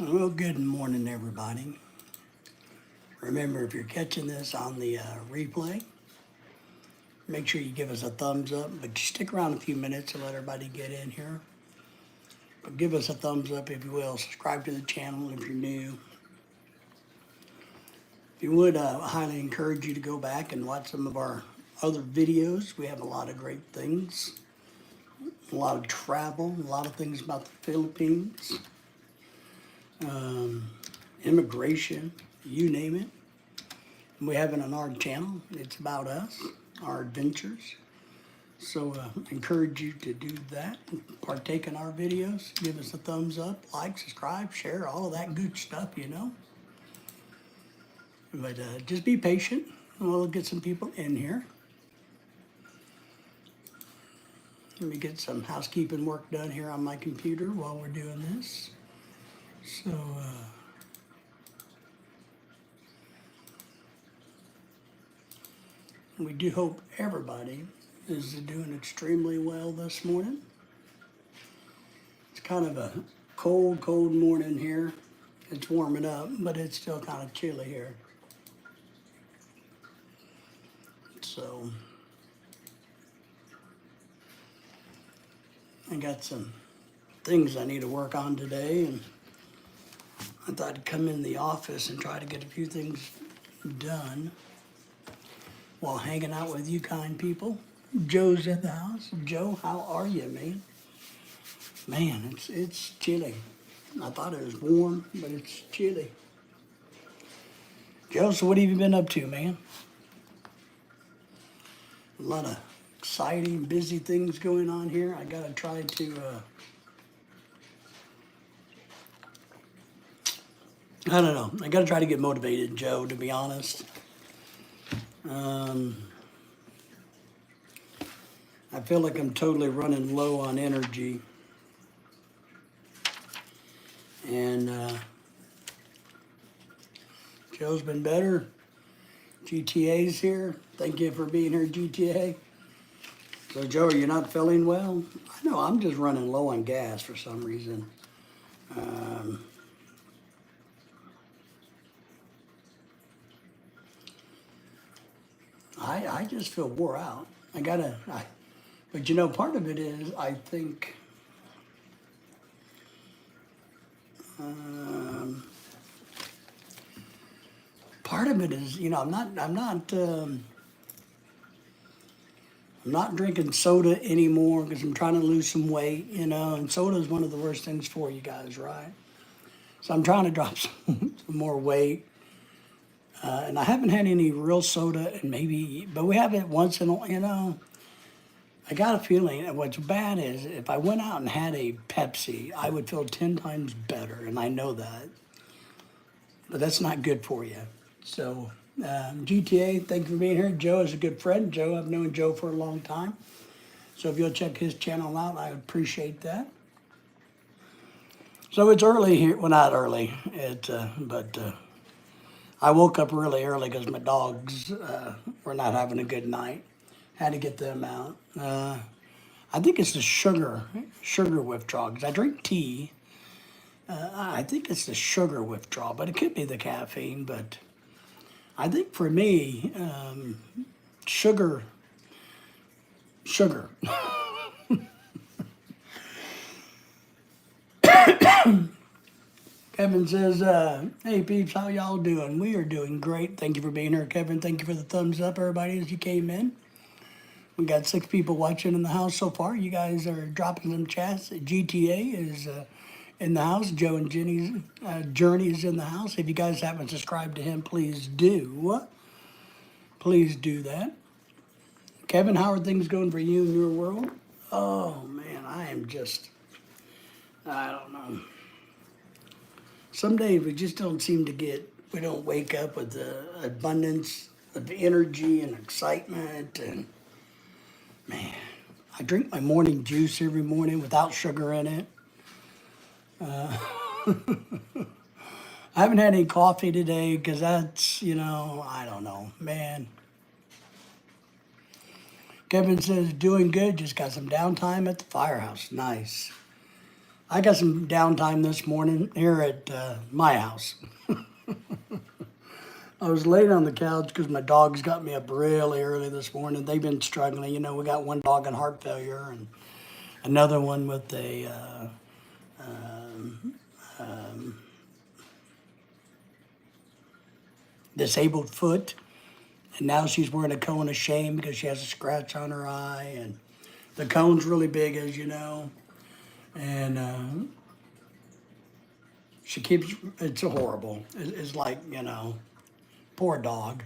Well, good morning, everybody. Remember, if you're catching this on the replay, make sure you give us a thumbs up, but just stick around a few minutes to let everybody get in here. But give us a thumbs up if you will. Subscribe to the channel if you're new. If you would, I highly encourage you to go back and watch some of our other videos. We have a lot of great things, a lot of travel, a lot of things about the Philippines, immigration, you name it. We have it on our channel. It's about us, our adventures. So I encourage you to do that, partake in our videos, give us a thumbs up, like, subscribe, share, all of that good stuff. But just be patient. We'll get some people in here. Let me get some housekeeping work done here on my computer while we're doing this. So we do hope everybody is doing extremely well this morning. It's kind of a cold morning here. It's warming up, but it's still kind of chilly here. So I got some things I need to work on today, and I thought I'd come in the office and try to get a few things done while hanging out with you kind people. Joe's in the house. Joe, how are you, man? Man, it's chilly. I thought it was warm, but it's chilly. Joe, so what have you been up to, man? A lot of exciting, busy things going on here. I gotta try to, I don't know. I gotta try to get motivated, Joe, to be honest. I feel like I'm totally running low on energy. And Joe's been better. GTA's here. Thank you for being here, GTA. So, Joe, are you not feeling well? I know, I'm just running low on gas for some reason. I just feel wore out. But part of it is, I think, part of it is, I'm not drinking soda anymore because I'm trying to lose some weight, and soda is one of the worst things for you guys, right? So I'm trying to drop some more weight. And I haven't had any real soda, but we have it once in a. I got a feeling that what's bad is if I went out and had a Pepsi, I would feel 10 times better, and I know that. But that's not good for you. So, GTA, thank you for being here. Joe is a good friend. Joe, I've known Joe for a long time. So if you'll check his channel out, I would appreciate that. So it's early here. Well, not early, but I woke up really early because my dogs were not having a good night. Had to get them out. I think it's the sugar withdrawal because I drink tea. I think it's the sugar withdrawal, but it could be the caffeine. But I think for me, sugar. Kevin says, hey peeps, how y'all doing? We are doing great. Thank you for being here, Kevin. Thank you for the thumbs up, everybody, as you came in. We got 6 people watching in the house so far. You guys are dropping some chats. GTA is in the house. Joe and Jenny's Journey is in the house. If you guys haven't subscribed to him, please do. Please do that. Kevin, how are things going for you in your world? Oh, man, I don't know. Some days we just don't seem to we don't wake up with the abundance of energy and excitement. And man, I drink my morning juice every morning without sugar in it. I haven't had any coffee today because that's, I don't know, man. Kevin says, doing good, just got some downtime at the firehouse. Nice. I got some downtime this morning here at my house. I was laid on the couch because my dogs got me up really early this morning. They've been struggling. You know, we got one dog in heart failure and another one with a disabled foot. And now she's wearing a cone of shame because she has a scratch on her eye. And the cone's really big, as you know. And she keeps, it's horrible. It's like, you know, poor dog.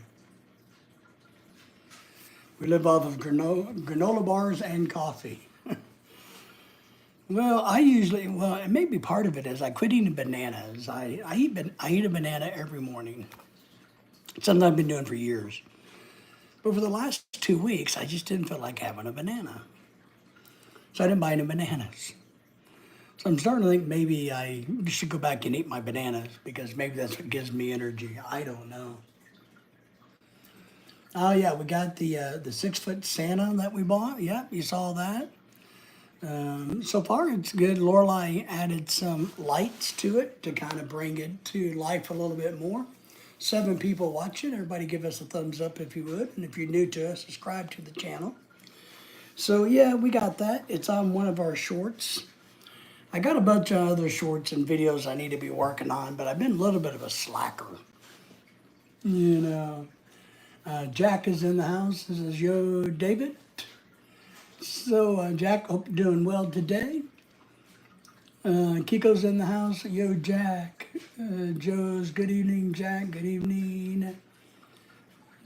We live off of granola bars and coffee. Well, and maybe part of it is I quit eating bananas. I eat a banana every morning. Something I've been doing for years. But for the last 2 weeks, I just didn't feel like having a banana. So I didn't buy any bananas. So I'm starting to think maybe I should go back and eat my bananas because maybe that's what gives me energy. I don't know. Oh yeah, we got the 6 foot Santa that we bought. Yep, you saw that. So far it's good. Lorelai added some lights to it to kind of bring it to life a little bit more. 7 people watching. Everybody give us a thumbs up if you would. And if you're new to us, subscribe to the channel. So yeah, we got that. It's on one of our shorts. I got a bunch of other shorts and videos I need to be working on, but I've been a little bit of a slacker. You know, Jack is in the house. This is Yo David. So Jack, hope you're doing well today. Kiko's in the house. Yo Jack. Joe's good evening, Jack. Good evening.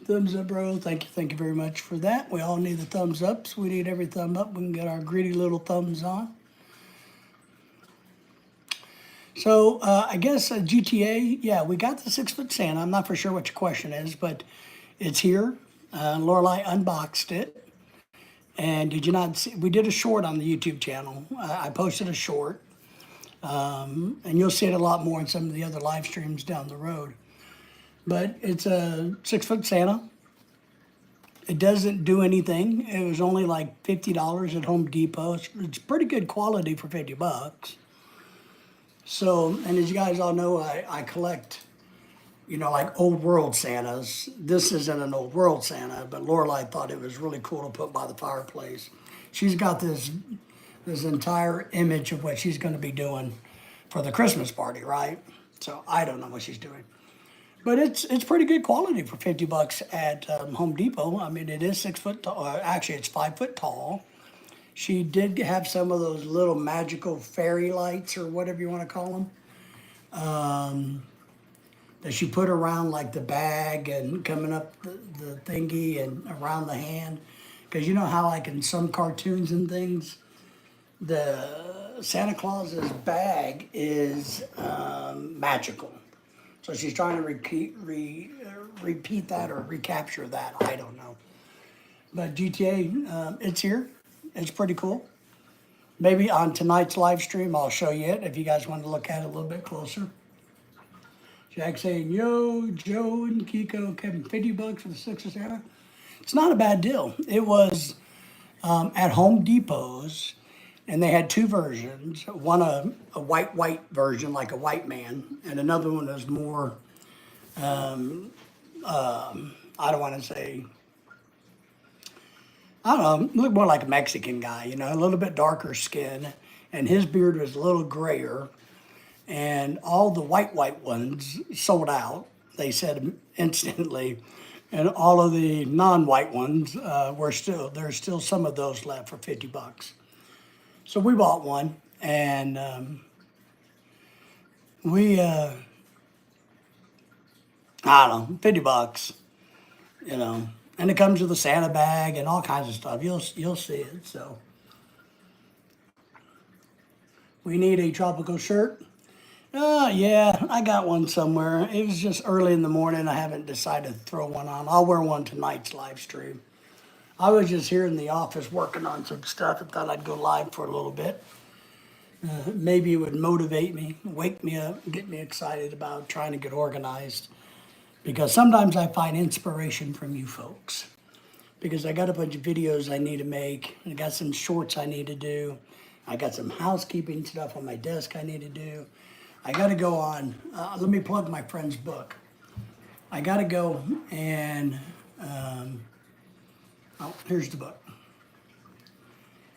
Thumbs up, bro. Thank you very much for that. We all need the thumbs ups. We need every thumb up. We can get our greedy little thumbs on. So I guess GTA, yeah, we got the 6 foot Santa. I'm not for sure what your question is, but it's here. Lorelai unboxed it. And did you not see, we did a short on the YouTube channel. I posted a short. And you'll see it a lot more in some of the other live streams down the road. But it's a 6 foot Santa. It doesn't do anything. It was only like $50 at Home Depot. It's pretty good quality for $50. So, and as you guys all know, I collect, you know, like old world Santas. This isn't an old world Santa, but Lorelai thought it was really cool to put by the fireplace. She's got this entire image of what she's going to be doing for the Christmas party, right? So I don't know what she's doing. But it's pretty good quality for $50 at Home Depot. I mean, it is 6 foot tall. Actually, it's 5 foot tall. She did have some of those little magical fairy lights or whatever you want to call them that she put around like the bag and coming up the thingy and around the hand. Because you know how like in some cartoons and things, the Santa Claus's bag is magical. So she's trying to repeat that or recapture that. I don't know. But GTA, it's here. It's pretty cool. Maybe on tonight's live stream, I'll show you it if you guys want to look at it a little bit closer. Jack saying, yo, Joe and Kiko, Kevin, $50 for the 6 of Santa. It's not a bad deal. It was at Home Depot's, and they had 2 versions. One a white version, like a white man, and another one was more, I don't want to say, I don't know, looked more like a Mexican guy, you know, a little bit darker skin, and his beard was a little grayer, and all the white ones sold out, they said instantly, and all of the non-white ones there's still some of those left for $50. So we bought one, and I don't know, $50, you know. And it comes with a Santa bag and all kinds of stuff. You'll see it. So we need a tropical shirt. Yeah, I got one somewhere. It was just early in the morning. I haven't decided to throw one on. I'll wear one tonight's live stream. I was just here in the office working on some stuff and thought I'd go live for a little bit. Maybe it would motivate me, wake me up, get me excited about trying to get organized. Because sometimes I find inspiration from you folks. Because I got a bunch of videos I need to make. I got some shorts I need to do. I got some housekeeping stuff on my desk I need to do. I got to go on, let me plug my friend's book. I got to go and, oh, here's the book.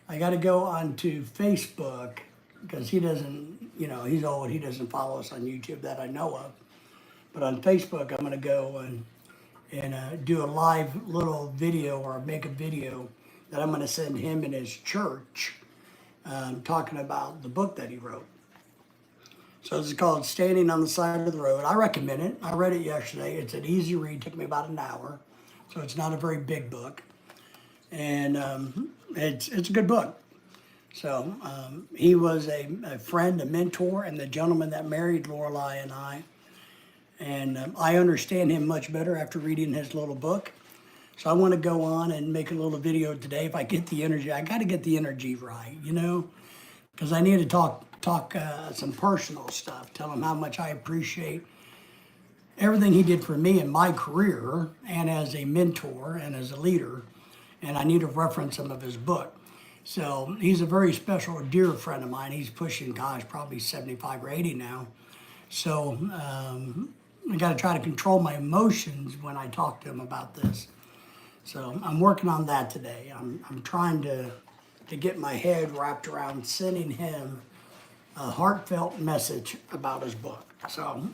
I got to go onto Facebook because he doesn't, he's old, he doesn't follow us on YouTube that I know of. But on Facebook, I'm going to go and do a live little video or make a video that I'm going to send him and his church talking about the book that he wrote. So it's called Standing on the Side of the Road. I recommend it. I read it yesterday. It's an easy read. Took me about an hour. So it's not a very big book. And it's a good book. So he was a friend, a mentor, and the gentleman that married Lorelei and I. And I understand him much better after reading his little book. So I want to go on and make a little video today. If I get the energy, I got to get the energy right, because I need to talk some personal stuff. Tell him how much I appreciate everything he did for me in my career and as a mentor and as a leader. And I need to reference some of his book. So he's a very special, dear friend of mine. He's pushing, probably 75 or 80 now. So I got to try to control my emotions when I talk to him about this. So I'm working on that today. I'm trying to get my head wrapped around sending him a heartfelt message about his book. So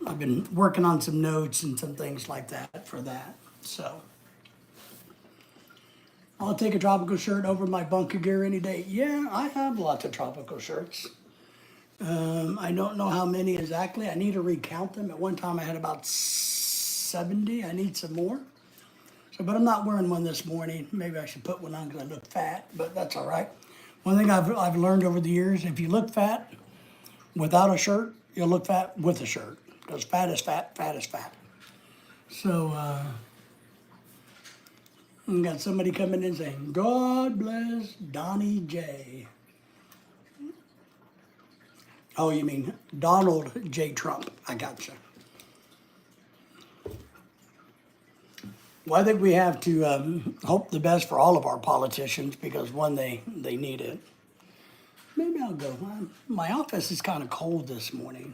I've been working on some notes and some things like that for that. So I'll take a tropical shirt over my bunker gear any day. Yeah, I have lots of tropical shirts. I don't know how many exactly. I need to recount them. At one time I had about 70. I need some more. So, but I'm not wearing one this morning. Maybe I should put one on because I look fat, but that's all right. One thing I've learned over the years, if you look fat without a shirt, you'll look fat with a shirt. Because fat is fat, fat is fat. So, we got somebody coming in saying, God bless Donnie J. Oh, you mean Donald J. Trump. I gotcha. Well, I think we have to hope the best for all of our politicians because, one, they need it. Maybe I'll go. My office is kind of cold this morning.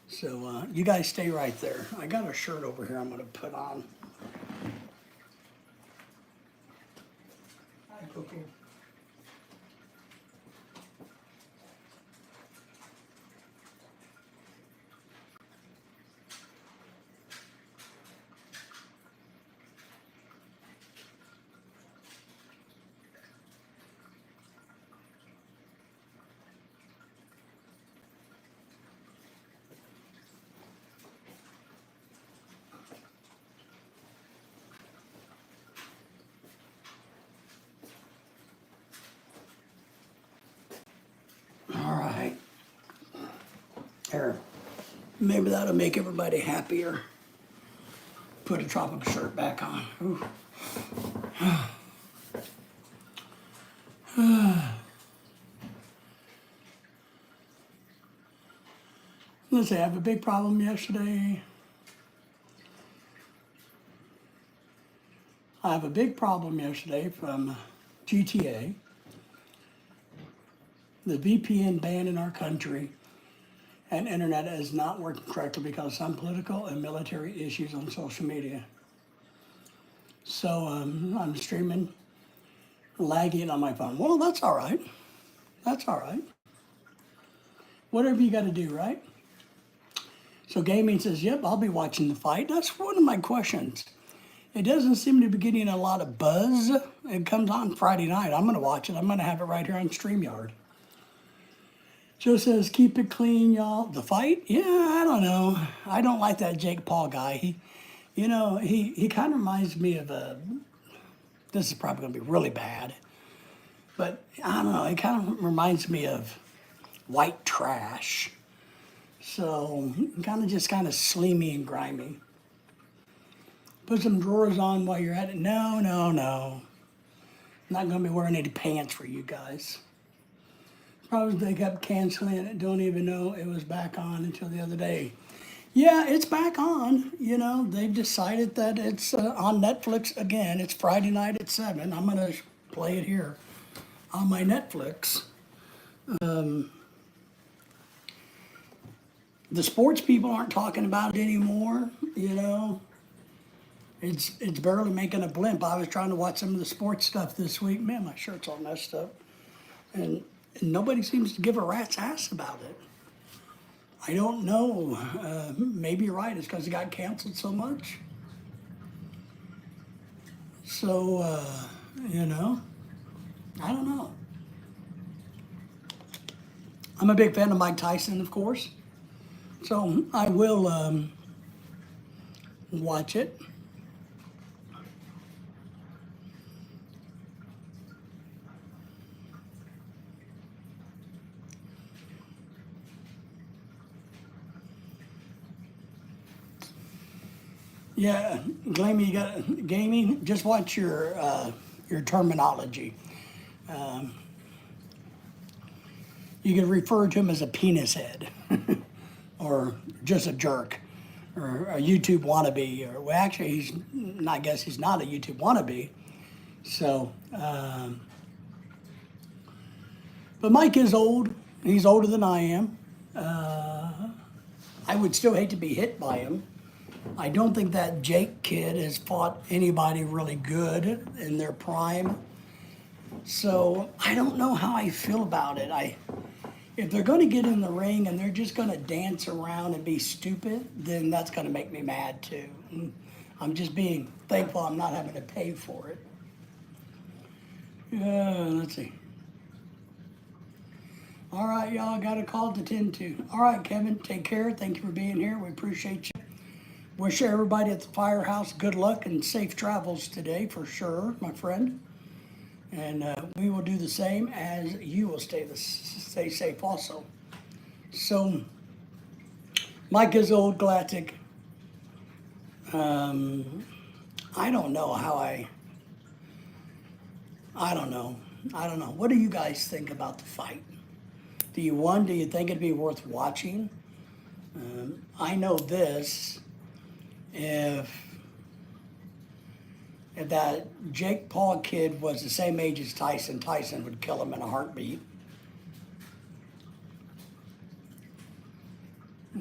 So you guys stay right there. I got a shirt over here I'm going to put on. Hi, Cookie. All right. Here. Maybe that'll make everybody happier. Put a tropical shirt back on. Ooh. Let's see, I have a big problem yesterday. I have a big problem yesterday from GTA. The VPN ban in our country and internet is not working correctly because of some political and military issues on social media. So I'm streaming, lagging on my phone. Well, that's all right. That's all right. Whatever you got to do, right? So gaming says, yep, I'll be watching the fight. That's one of my questions. It doesn't seem to be getting a lot of buzz. It comes on Friday night. I'm going to watch it. I'm going to have it right here on StreamYard. Joe says, keep it clean, y'all. The fight? Yeah, I don't know. I don't like that Jake Paul guy. He kind of reminds me of this is probably going to be really bad. But I don't know. He kind of reminds me of white trash. So kind of slimy and grimy. Put some drawers on while you're at it. No. I'm not going to be wearing any pants for you guys. Probably they kept canceling it. Don't even know it was back on until the other day. Yeah, it's back on. They've decided that it's on Netflix again. It's Friday night at 7. I'm going to play it here. on my Netflix. The sports people aren't talking about it anymore, you know. It's barely making a blimp. I was trying to watch some of the sports stuff this week. Man, my shirt's all messed up. And nobody seems to give a rat's ass about it. I don't know. Maybe you're right. It's because it got canceled so much. So, you know, I don't know. I'm a big fan of Mike Tyson, of course. So I will watch it. Yeah, Glamey, you got gaming. Just watch your terminology. You can refer to him as a penis head, or just a jerk, or a YouTube wannabe. Or well, actually, I guess he's not a YouTube wannabe. So, but Mike is old. He's older than I am. I would still hate to be hit by him. I don't think that Jake kid has fought anybody really good in their prime. So I don't know how I feel about it. If they're going to get in the ring and they're just going to dance around and be stupid, then that's going to make me mad too. And I'm just being thankful I'm not having to pay for it. Let's see. All right, y'all, got a call to tend to. All right, Kevin, take care. Thank you for being here. We appreciate you. Wish everybody at the firehouse good luck and safe travels today for sure, my friend. And we will do the same as you will stay safe also. So, Mike is old Galactic. I don't know how I don't know. I don't know. What do you guys think about the fight? Do you think it'd be worth watching? I know this. If that Jake Paul kid was the same age as Tyson, Tyson would kill him in a heartbeat.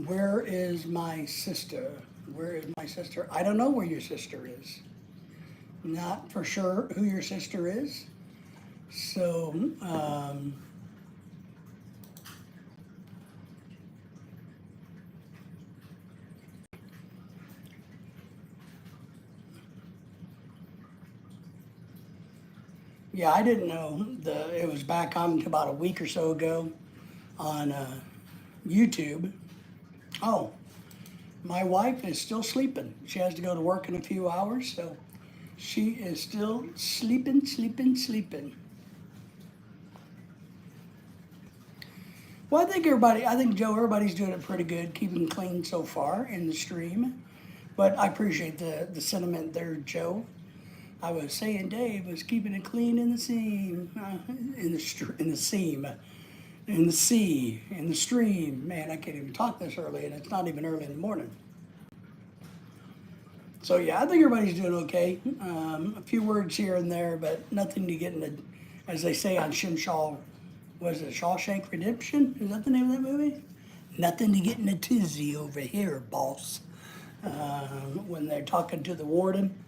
Where is my sister? Where is my sister? I don't know where your sister is. Not for sure who your sister is. So, yeah, I didn't know it was back on about a week or so ago on YouTube. Oh, my wife is still sleeping. She has to go to work in a few hours, so she is still sleeping. Well, I think Joe, everybody's doing it pretty good, keeping clean so far in the stream. But I appreciate the sentiment there, Joe. I was saying Dave was keeping it clean in the seam, in the seam, in the sea, in the stream. Man, I can't even talk this early, and it's not even early in the morning. So yeah, I think everybody's doing okay. A few words here and there, but nothing to get into, as they say on Shimshaw, was it Shawshank Redemption? Is that the name of that movie? Nothing to get in a tizzy over here, boss. When they're talking to the warden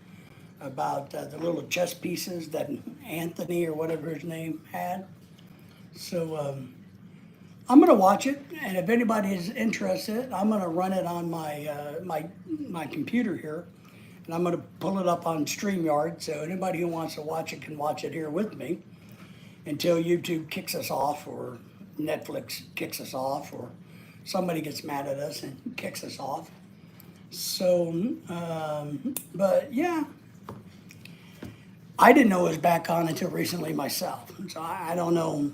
about the little chess pieces that Anthony or whatever his name had. So I'm gonna watch it, and if anybody is interested, I'm gonna run it on my computer here, and I'm gonna pull it up on StreamYard. So anybody who wants to watch it can watch it here with me until YouTube kicks us off, or Netflix kicks us off, or somebody gets mad at us and kicks us off. So, but yeah. I didn't know it was back on until recently myself. So I don't know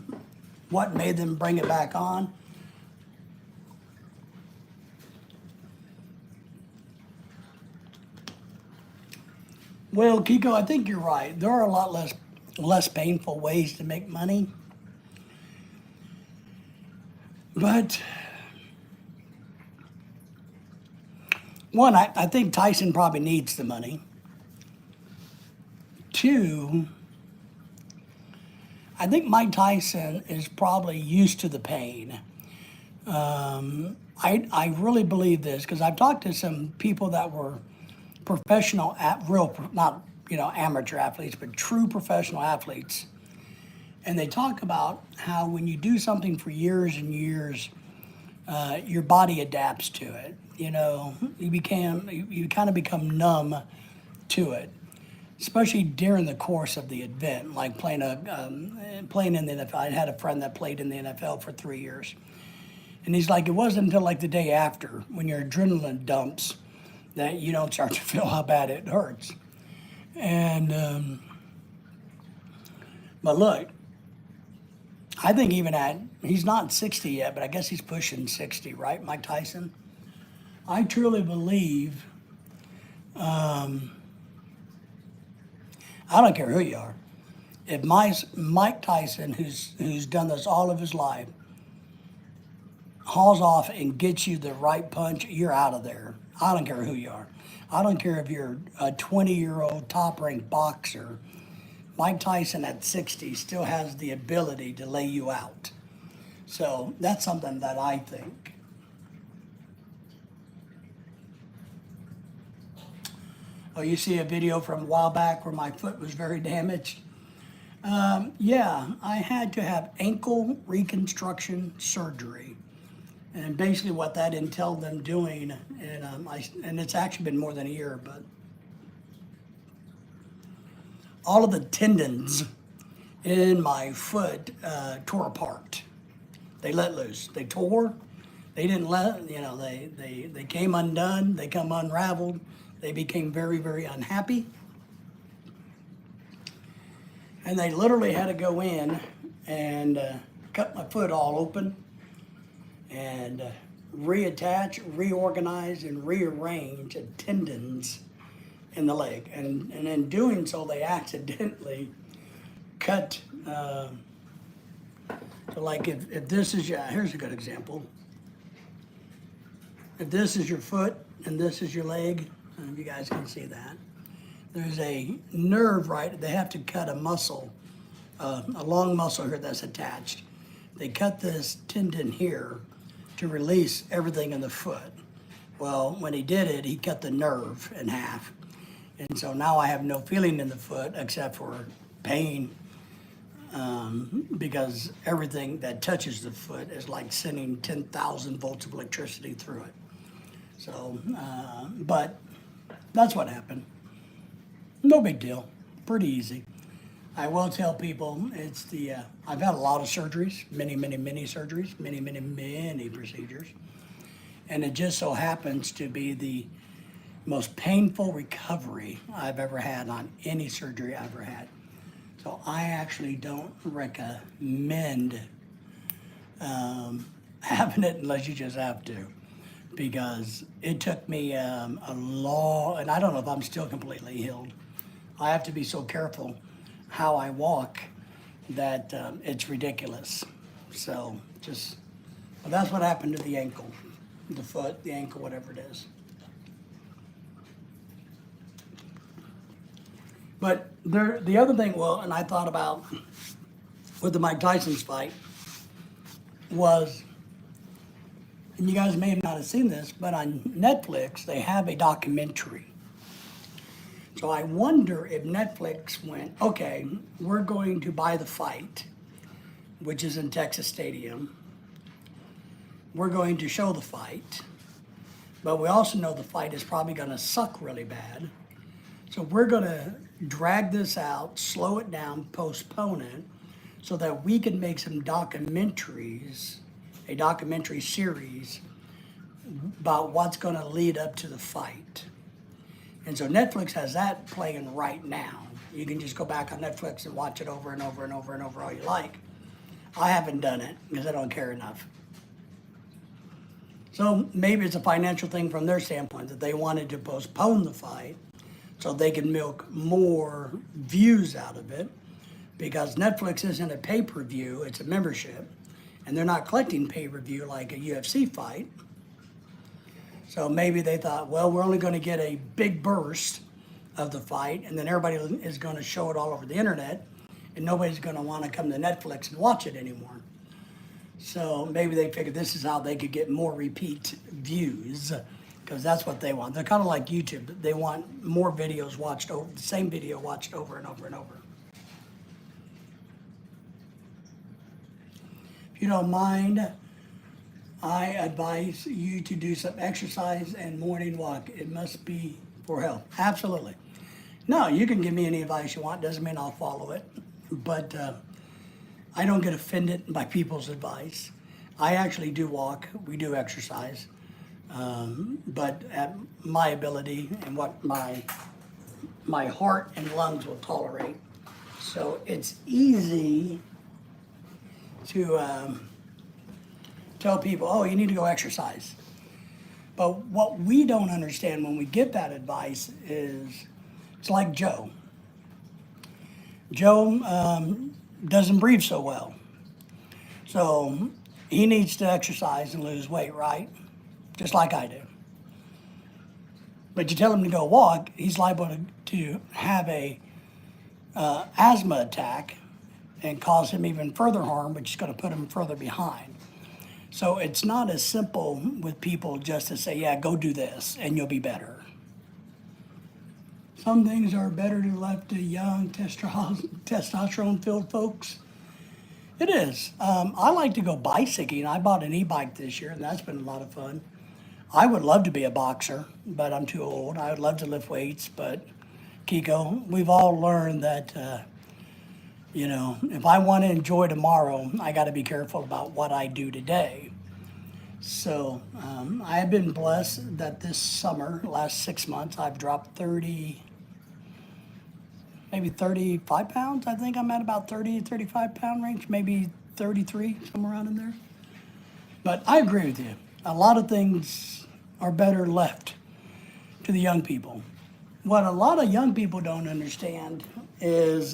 what made them bring it back on. Well, Kiko, I think you're right. There are a lot less painful ways to make money. But one, I think Tyson probably needs the money. Two, I think Mike Tyson is probably used to the pain. I really believe this because I've talked to some people that were professional, not amateur athletes, but true professional athletes, and they talk about how when you do something for years and years, your body adapts to it. You kind of become numb to it, especially during the course of the event, like playing in the NFL. I had a friend that played in the NFL for 3 years, and he's like, it wasn't until like the day after, when your adrenaline dumps, that you don't start to feel how bad it hurts. And but look, I think he's not 60 yet, but I guess he's pushing 60, right, Mike Tyson? I truly believe, I don't care who you are, if Mike Tyson, who's done this all of his life, hauls off and gets you the right punch, you're out of there. I don't care who you are. I don't care if you're a 20-year-old top-ranked boxer. Mike Tyson at 60 still has the ability to lay you out. So that's something that I think. Oh, you see a video from a while back where my foot was very damaged? Yeah, I had to have ankle reconstruction surgery. And basically what that entailed them doing, and it's actually been more than a year, but all of the tendons in my foot tore apart. They let loose. They tore. They didn't they came undone. They come unraveled. They became very, very unhappy. And they literally had to go in and cut my foot all open and reattach, reorganize, and rearrange the tendons in the leg. And in doing so, they accidentally cut. So like if this is here's a good example. If this is your foot and this is your leg, I don't know if you guys can see that. There's a nerve, right? They have to cut a muscle, a long muscle here that's attached. They cut this tendon here to release everything in the foot. Well, when he did it, he cut the nerve in half. And so now I have no feeling in the foot except for pain, because everything that touches the foot is like sending 10,000 volts of electricity through it. So, but that's what happened. No big deal, pretty easy. I will tell people it's I've had a lot of surgeries, many surgeries, many procedures. And it just so happens to be the most painful recovery I've ever had on any surgery I've ever had. So I actually don't recommend having it unless you just have to, because it took me a long, and I don't know if I'm still completely healed. I have to be so careful how I walk that it's ridiculous. So well, that's what happened to the ankle, the foot, the ankle, whatever it is. But the other thing, and I thought about with the Mike Tyson's fight was, and you guys may not have seen this, but on Netflix, they have a documentary. So I wonder if Netflix went, okay, we're going to buy the fight, which is in Texas Stadium. We're going to show the fight, but we also know the fight is probably going to suck really bad. So we're going to drag this out, slow it down, postpone it, so that we can make some documentaries, a documentary series about what's going to lead up to the fight. And so Netflix has that playing right now. You can just go back on Netflix and watch it over and over and over and over all you like. I haven't done it because I don't care enough. So maybe it's a financial thing from their standpoint that they wanted to postpone the fight so they can milk more views out of it, because Netflix isn't a pay-per-view, it's a membership, and they're not collecting pay-per-view like a UFC fight. So maybe they thought, well, we're only going to get a big burst of the fight, and then everybody is going to show it all over the internet, and nobody's gonna wanna come to Netflix and watch it anymore. So maybe they figured this is how they could get more repeat views, because that's what they want. They're kind of like YouTube. They want more videos watched over, the same video watched over and over and over. If you don't mind, I advise you to do some exercise and morning walk. It must be for health. Absolutely. No, you can give me any advice you want. Doesn't mean I'll follow it. But I don't get offended by people's advice. I actually do walk. We do exercise. But at my ability and what my heart and lungs will tolerate. So it's easy to tell people, oh, you need to go exercise. But what we don't understand when we get that advice is, it's like Joe. Joe doesn't breathe so well. So he needs to exercise and lose weight, right? Just like I do. But you tell him to go walk, he's liable to have a asthma attack and cause him even further harm, which is going to put him further behind. So it's not as simple with people just to say, yeah, go do this and you'll be better. Some things are better to left to young testosterone-filled folks. It is. I like to go bicycling. I bought an e-bike this year, and that's been a lot of fun. I would love to be a boxer, but I'm too old. I would love to lift weights, but Kiko, we've all learned that, if I want to enjoy tomorrow, I got to be careful about what I do today. So I have been blessed that this summer, last 6 months, I've dropped maybe 35 pounds. I think I'm at about 35 pound range, maybe 33, somewhere around in there. But I agree with you. A lot of things are better left to the young people. What a lot of young people don't understand is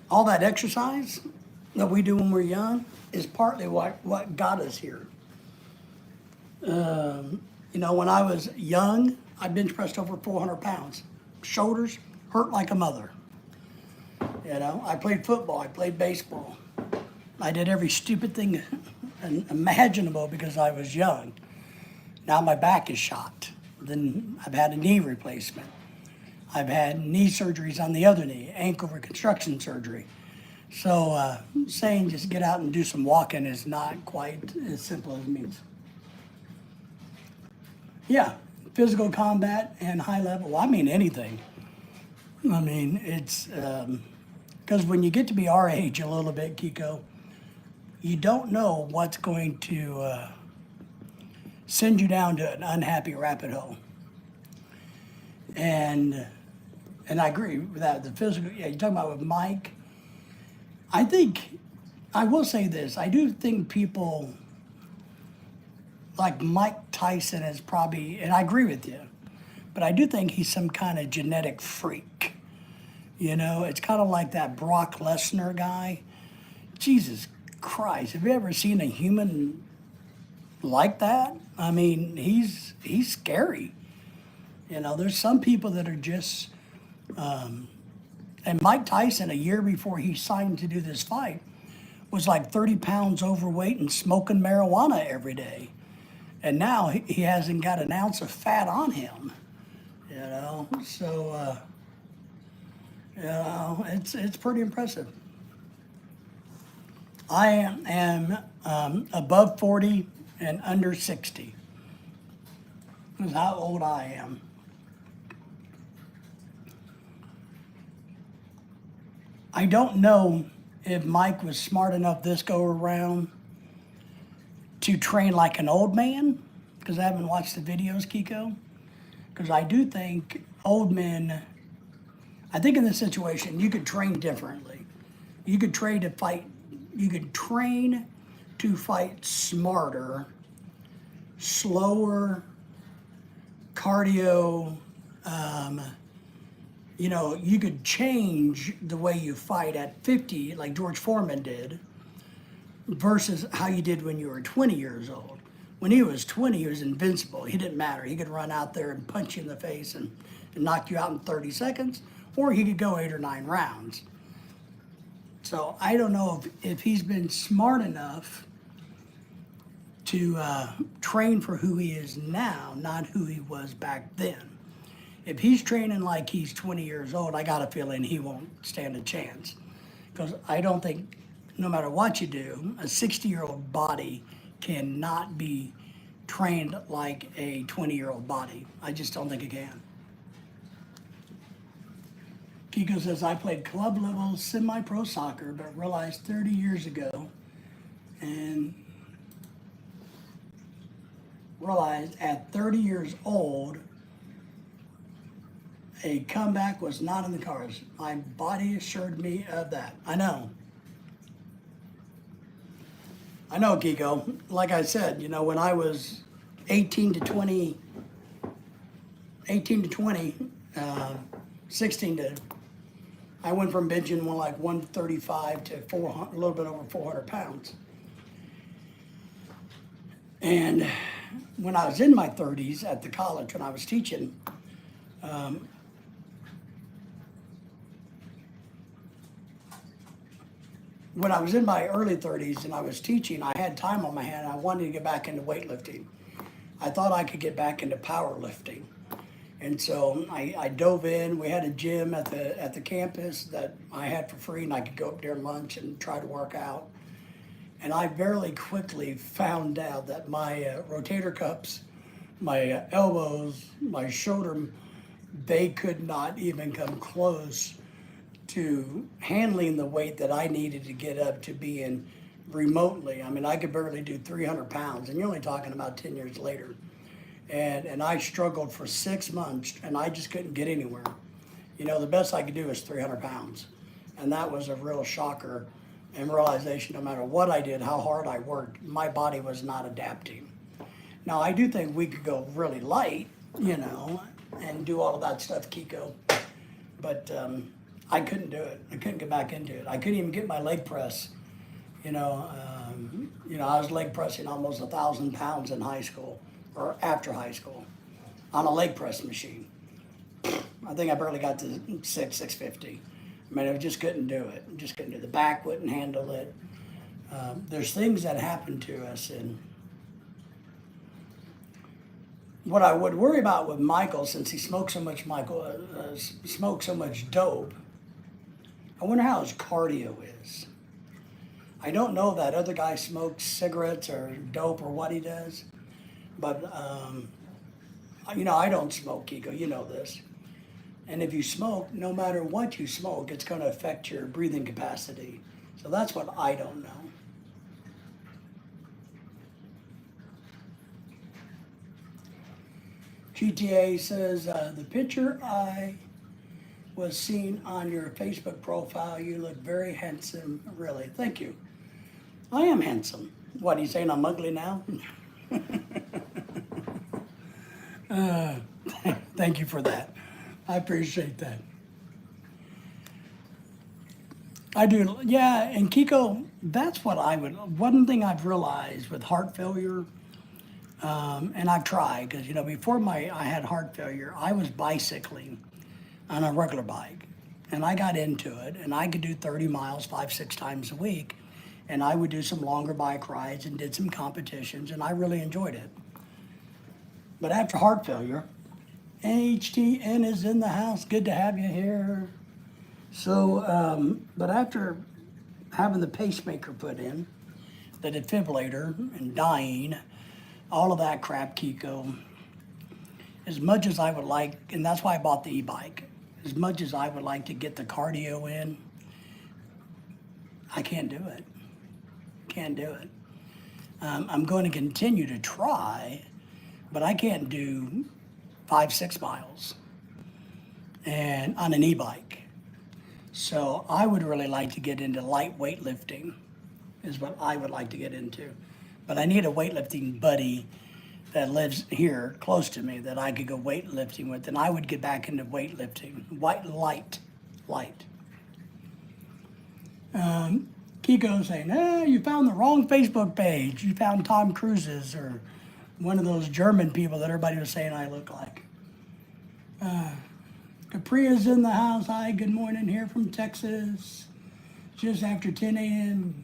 all that exercise that we do when we're young is partly what got us here. When I was young, I bench pressed over 400 pounds. Shoulders hurt like a mother. I played football, I played baseball. I did every stupid thing imaginable because I was young. Now my back is shot. Then I've had a knee replacement. I've had knee surgeries on the other knee, ankle reconstruction surgery. So saying just get out and do some walking is not quite as simple as it means. Yeah, physical combat and high level, well, I mean anything. I mean, it's, because when you get to be our age a little bit, Kiko, you don't know what's going to send you down to an unhappy rabbit hole. And I agree with that. The physical, yeah, you're talking about with Mike. I will say this, I do think people like Mike Tyson is probably, and I agree with you, but I do think he's some kind of genetic freak. It's kind of like that Brock Lesnar guy. Jesus Christ, have you ever seen a human like that? I mean, he's scary. There's some people that are just, and Mike Tyson, a year before he signed to do this fight, was like 30 pounds overweight and smoking marijuana every day. And now he hasn't got an ounce of fat on him, So, it's pretty impressive. I am above 40 and under 60. That's how old I am. I don't know if Mike was smart enough this go around to train like an old man, because I haven't watched the videos, Kiko. Because I do think old men, I think in this situation, you could train differently. You could train to fight smarter, slower, cardio. You could change the way you fight at 50, like George Foreman did, versus how you did when you were 20 years old. When he was 20, he was invincible. He didn't matter. He could run out there and punch you in the face and knock you out in 30 seconds. or he could go 8 or 9 rounds. So I don't know if he's been smart enough to train for who he is now, not who he was back then. If he's training like he's 20 years old, I got a feeling he won't stand a chance. Because I don't think, no matter what you do, a 60-year-old body cannot be trained like a 20-year-old body. I just don't think it can. Kiko says, I played club level semi-pro soccer, but realized 30 years ago and realized at 30 years old, a comeback was not in the cards. My body assured me of that. I know, Kiko. Like I said, when I was 18 to 20, 16 to, I went from benching like 135 to 400, a little bit over 400 pounds. And when I was in my 30s at the college, when I was teaching, when I was in my early 30s and I was teaching, I had time on my hand. I wanted to get back into weightlifting. I thought I could get back into powerlifting. And so I dove in. We had a gym at the campus that I had for free, and I could go up during lunch and try to work out. And I very quickly found out that my rotator cuffs, my elbows, my shoulder, they could not even come close to handling the weight that I needed to get up to being remotely. I mean, I could barely do 300 pounds, and you're only talking about 10 years later. And I struggled for 6 months, and I just couldn't get anywhere. The best I could do was 300 pounds. And that was a real shocker and realization, no matter what I did, how hard I worked, my body was not adapting. Now, I do think we could go really light, and do all of that stuff, Kiko. But I couldn't do it. I couldn't get back into it. I couldn't even get my leg press. I was leg pressing almost 1,000 pounds in high school or after high school on a leg press machine. I think I barely got to 650. I mean, I just couldn't do it. Just couldn't do it. The back wouldn't handle it. There's things that happen to us, and what I would worry about with Michael, since he smoked so much dope, I wonder how his cardio is. I don't know if that other guy smokes cigarettes or dope or what he does, but I don't smoke, Kiko. You know this. And if you smoke, no matter what you smoke, it's going to affect your breathing capacity. So that's what I don't know. GTA says, the picture I was seeing on your Facebook profile, you look very handsome, really. Thank you. I am handsome. What, are you saying I'm ugly now? Thank you for that. I appreciate that. I do, yeah, and Kiko, that's what one thing I've realized with heart failure, and I've tried, because, before I had heart failure, I was bicycling on a regular bike, and I got into it, and I could do 30 miles 5-6 times a week, and I would do some longer bike rides and did some competitions, and I really enjoyed it. But after heart failure, HTN is in the house. Good to have you here. So, but after having the pacemaker put in, the defibrillator, and dying, all of that crap, Kiko, as much as I would like, and that's why I bought the e-bike, as much as I would like to get the cardio in, I can't do it. Can't do it. I'm going to continue to try, but I can't do 5-6 miles and on an e-bike. So I would really like to get into light weightlifting, is what I would like to get into. But I need a weightlifting buddy that lives here close to me that I could go weightlifting with, and I would get back into weightlifting. Light. Kiko saying, you found the wrong Facebook page. You found Tom Cruise's or one of those German people that everybody was saying I look like. Capri is in the house. Hi, good morning here from Texas. Just after 10 a.m.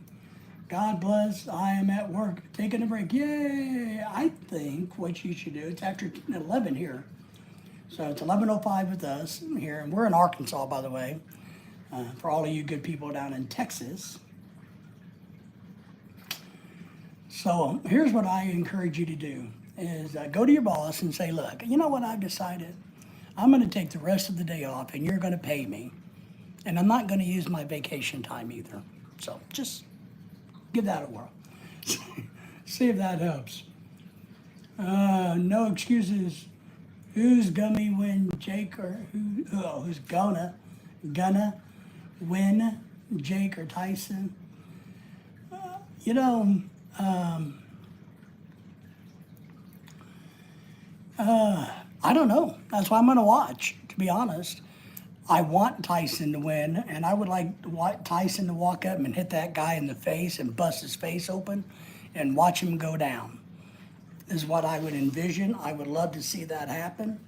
God bless. I am at work taking a break. Yay! I think what you should do, it's after 11 here. So it's 11:05 with us here. And we're in Arkansas, by the way, for all of you good people down in Texas. So here's what I encourage you to do is go to your boss and say, look, you know what I've decided? I'm going to take the rest of the day off and you're going to pay me. And I'm not going to use my vacation time either. So just give that a whirl. See if that helps. No excuses. Who's gummy win Jake or who's gonna win Jake or Tyson? You know, I don't know. That's why I'm gonna watch, to be honest. I want Tyson to win, and I would like Tyson to walk up and hit that guy in the face and bust his face open and watch him go down, is what I would envision. I would love to see that happen.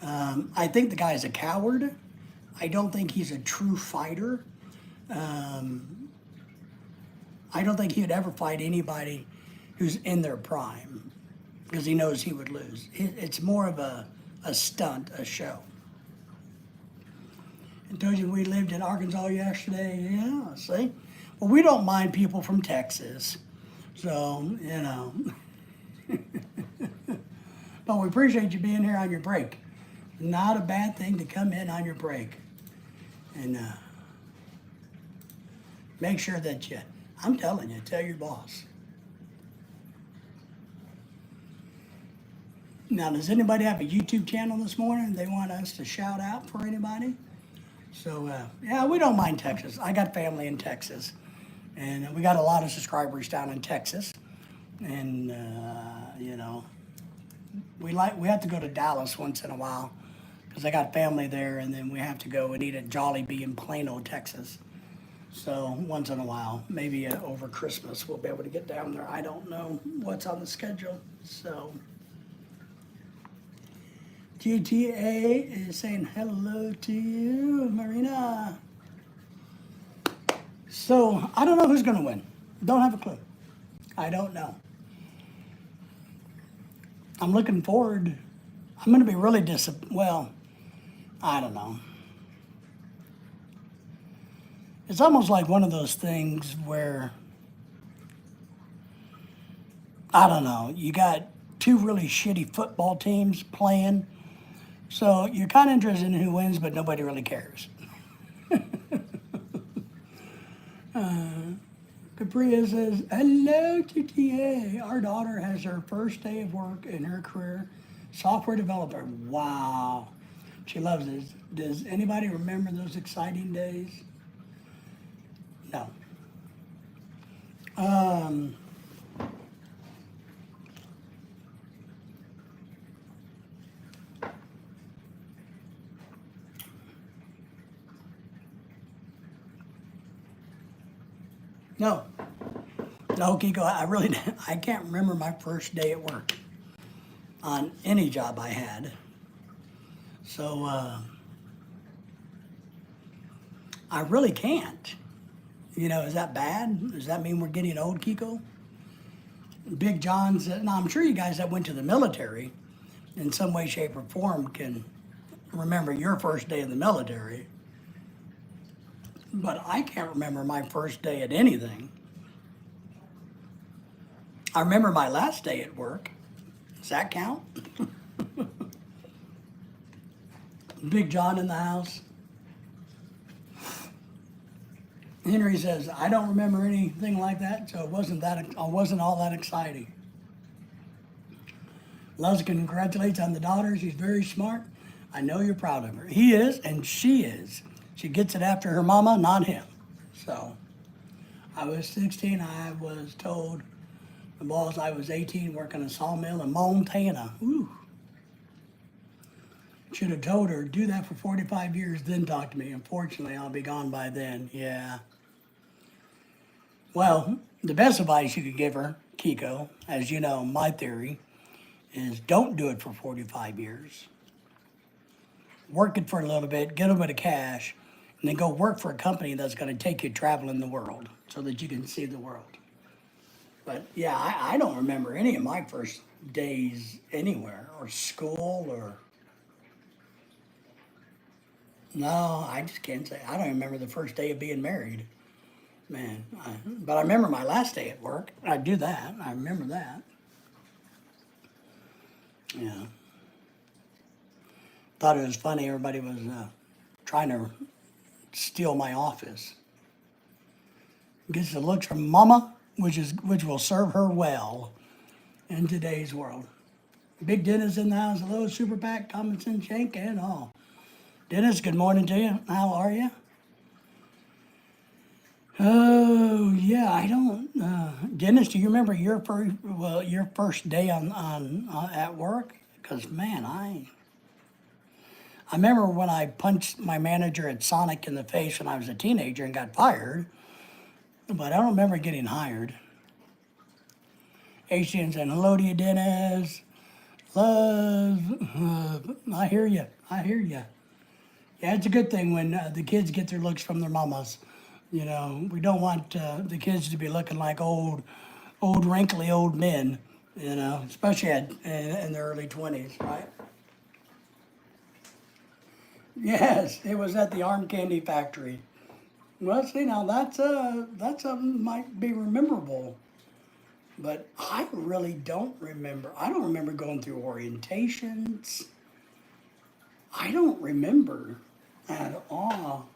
I think the guy's a coward. I don't think he's a true fighter. I don't think he would ever fight anybody who's in their prime because he knows he would lose. It's more of a stunt, a show. I told you we lived in Arkansas yesterday. Yeah, see? Well, we don't mind people from Texas. So, you know. But we appreciate you being here on your break. Not a bad thing to come in on your break. And make sure that I'm telling you, tell your boss. Now, does anybody have a YouTube channel this morning they want us to shout out for anybody? So, yeah, we don't mind Texas. I got family in Texas. And we got a lot of subscribers down in Texas. And, you know, we have to go to Dallas once in a while because I got family there. And then we have to go and eat at Jollibee in Plano, Texas. So once in a while, maybe over Christmas, we'll be able to get down there. I don't know what's on the schedule. So GTA is saying hello to you, Marina. So I don't know who's going to win. Don't have a clue. I don't know. I'm looking forward. I'm going to be really well, I don't know. It's almost like one of those things where, I don't know, you got two really shitty football teams playing. So you're kind of interested in who wins, but nobody really cares. Capria says, hello, TTA. Our daughter has her first day of work in her career, software developer. Wow. She loves it. Does anybody remember those exciting days? No. No. No, Kiko, I can't remember my first day at work on any job I had. So, I really can't. You know, is that bad? Does that mean we're getting old, Kiko? Big John said, now I'm sure you guys that went to the military in some way, shape, or form can remember your first day in the military. But I can't remember my first day at anything. I remember my last day at work. Does that count? Big John in the house. Henry says, I don't remember anything like that, so it wasn't all that exciting. Loves congratulates on the daughter. She's very smart. I know you're proud of her. He is, and she is. She gets it after her mama, not him. So, I was 16. I was told the boss I was 18 working a sawmill in Montana. Ooh. Should have told her, do that for 45 years, then talk to me. Unfortunately, I'll be gone by then. Yeah. Well, the best advice you could give her, Kiko, as you know, my theory, is don't do it for 45 years. work it for a little bit, get a bit of cash, and then go work for a company that's going to take you traveling the world so that you can see the world. But yeah, I don't remember any of my first days anywhere or school or. No, I just can't say. I don't remember the first day of being married. Man, but I remember my last day at work. I do that. I remember that. Yeah. Thought it was funny. Everybody was trying to steal my office. Gets the looks from Mama, which will serve her well in today's world. Big Dennis in the house. Hello, Super PAC, Common Sense Shank, and all. Dennis, good morning to you. How are you? Oh yeah, I don't. Dennis, do you remember your first day on at work? Because man, I remember when I punched my manager at Sonic in the face when I was a teenager and got fired, but I don't remember getting hired. Asian saying hello to you, Dennis. Love, I hear you. I hear you. Yeah, it's a good thing when the kids get their looks from their mamas. You know, we don't want the kids to be looking like wrinkly old men. You know, especially in their early 20s, right? Yes, it was at the Arm Candy Factory. Well, see, now that's something might be memorable, but I really don't remember. I don't remember going through orientations. I don't remember at all.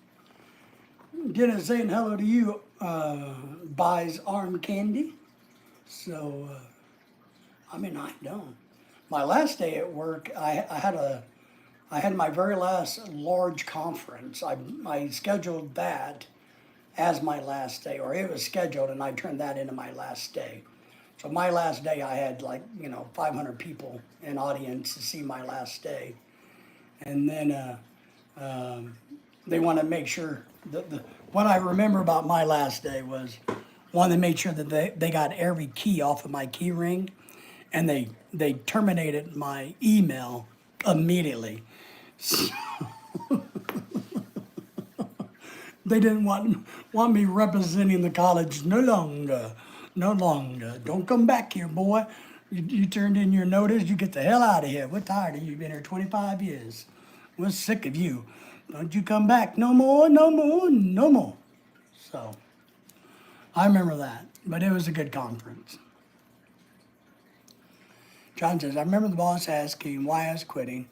Dennis saying hello to you, buys Arm Candy. So, I mean, I don't. My last day at work, I had my very last large conference. I scheduled that as my last day, or it was scheduled, and I turned that into my last day. So my last day, I had 500 people in audience to see my last day, and then they want to make sure that what I remember about my last day was one, they made sure that they got every key off of my key ring, and they terminated my email immediately. They didn't want me representing the college no longer. No longer. Don't come back here, boy. You turned in your notice. You get the hell out of here. We're tired of you. You've been here 25 years. We're sick of you. Don't you come back no more, no more, no more. So, I remember that. But it was a good conference. John says, I remember the boss asking why I was quitting.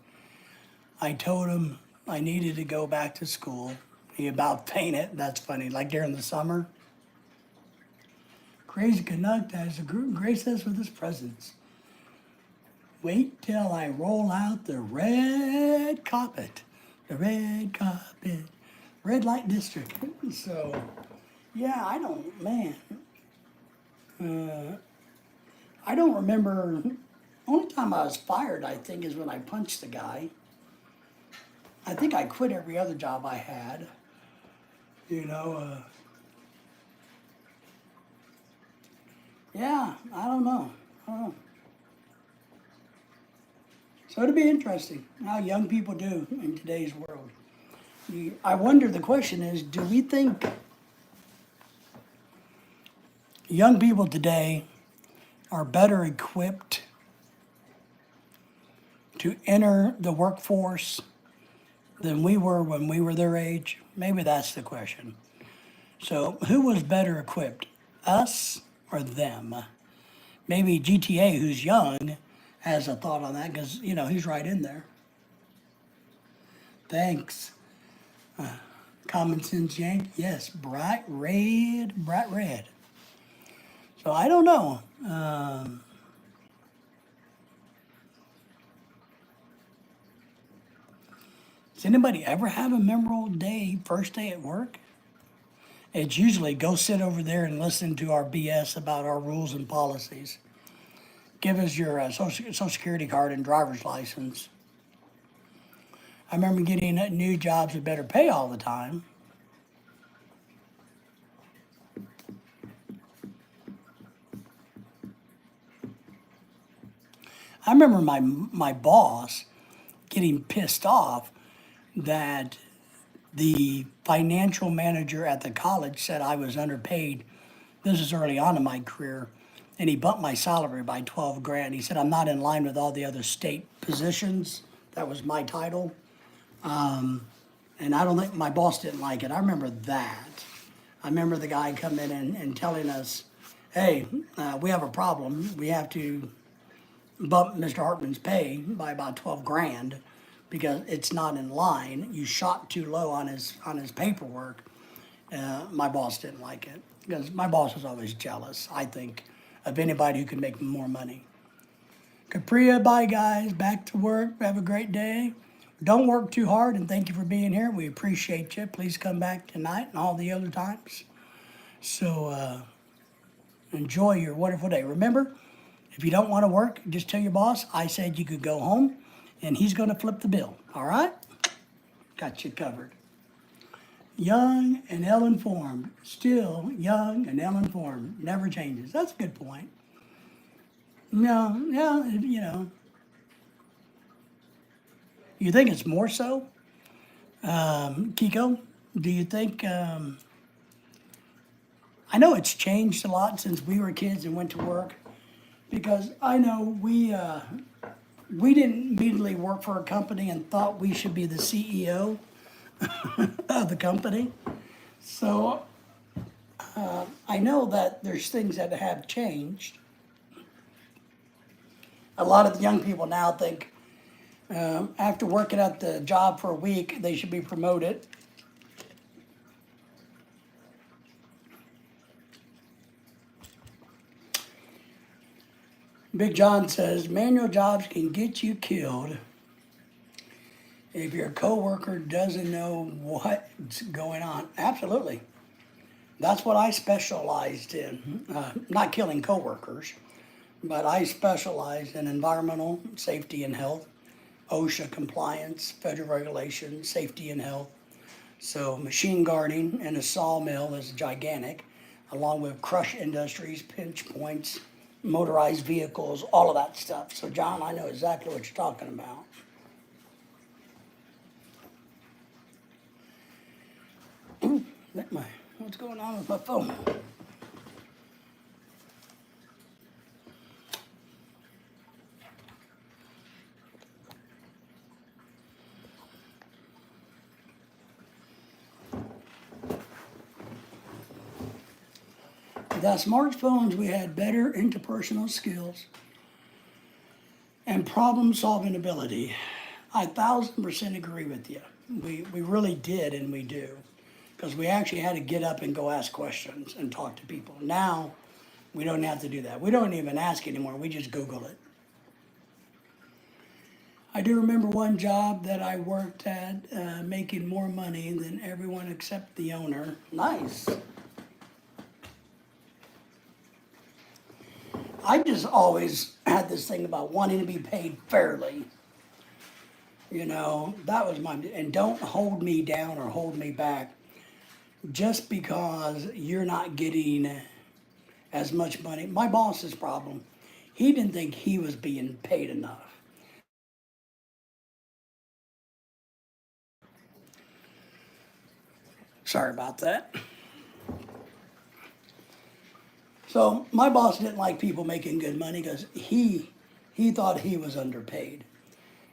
I told him I needed to go back to school. He about fainted. That's funny. Like during the summer. Crazy Canuck has graced us with his presence. Wait till I roll out the red carpet. The red carpet. Red light district. So, yeah, I don't remember. Only time I was fired, I think, is when I punched the guy. I think I quit every other job I had. Yeah, I don't know. So it'll be interesting how young people do in today's world. I wonder, the question is, do we think young people today are better equipped to enter the workforce than we were when we were their age? Maybe that's the question. So who was better equipped, us or them? Maybe GTA, who's young, has a thought on that because, he's right in there. Thanks. Common Sense Yank, yes, bright red. So I don't know. Does anybody ever have a memorable day, first day at work? It's usually go sit over there and listen to our BS about our rules and policies. Give us your social security card and driver's license. I remember getting new jobs with better pay all the time. I remember my boss getting pissed off that the financial manager at the college said I was underpaid. This is early on in my career. And he bumped my salary by 12 grand. He said, I'm not in line with all the other state positions. That was my title. And I don't think my boss didn't like it. I remember that. I remember the guy coming in and telling us, hey, we have a problem. We have to bump Mr. Hartman's pay by about 12 grand because it's not in line. You shot too low on his paperwork. My boss didn't like it because my boss was always jealous, I think, of anybody who could make more money. Capria, bye guys. Back to work. Have a great day. Don't work too hard, and thank you for being here. We appreciate you. Please come back tonight and all the other times. So enjoy your wonderful day. Remember, if you don't want to work, just tell your boss I said you could go home, and he's going to flip the bill. All right? Got you covered. Young and ill-informed. Still young and ill-informed. Never changes. That's a good point. No, yeah, you know. You think it's more so? Kiko, do you think, I know it's changed a lot since we were kids and went to work, because I know we didn't immediately work for a company and thought we should be the CEO of the company. So I know that there's things that have changed. A lot of the young people now think after working at the job for a week, they should be promoted. Big John says, manual jobs can get you killed if your coworker doesn't know what's going on. Absolutely. That's what I specialized in. Not killing coworkers, but I specialized in environmental safety and health, OSHA compliance, federal regulations, safety and health. So machine guarding in a sawmill is gigantic, along with crush industries, pinch points, motorized vehicles, all of that stuff. So John, I know exactly what you're talking about. What's going on with my phone? Without smartphones, we had better interpersonal skills and problem-solving ability. I 1,000% agree with you. We really did, and we do. Because we actually had to get up and go ask questions and talk to people. Now, we don't have to do that. We don't even ask anymore. We just Google it. I do remember one job that I worked at making more money than everyone except the owner. Nice. I just always had this thing about wanting to be paid fairly. You know, that was and don't hold me down or hold me back just because you're not getting as much money. My boss's problem, he didn't think he was being paid enough. Sorry about that. So my boss didn't like people making good money because he thought he was underpaid.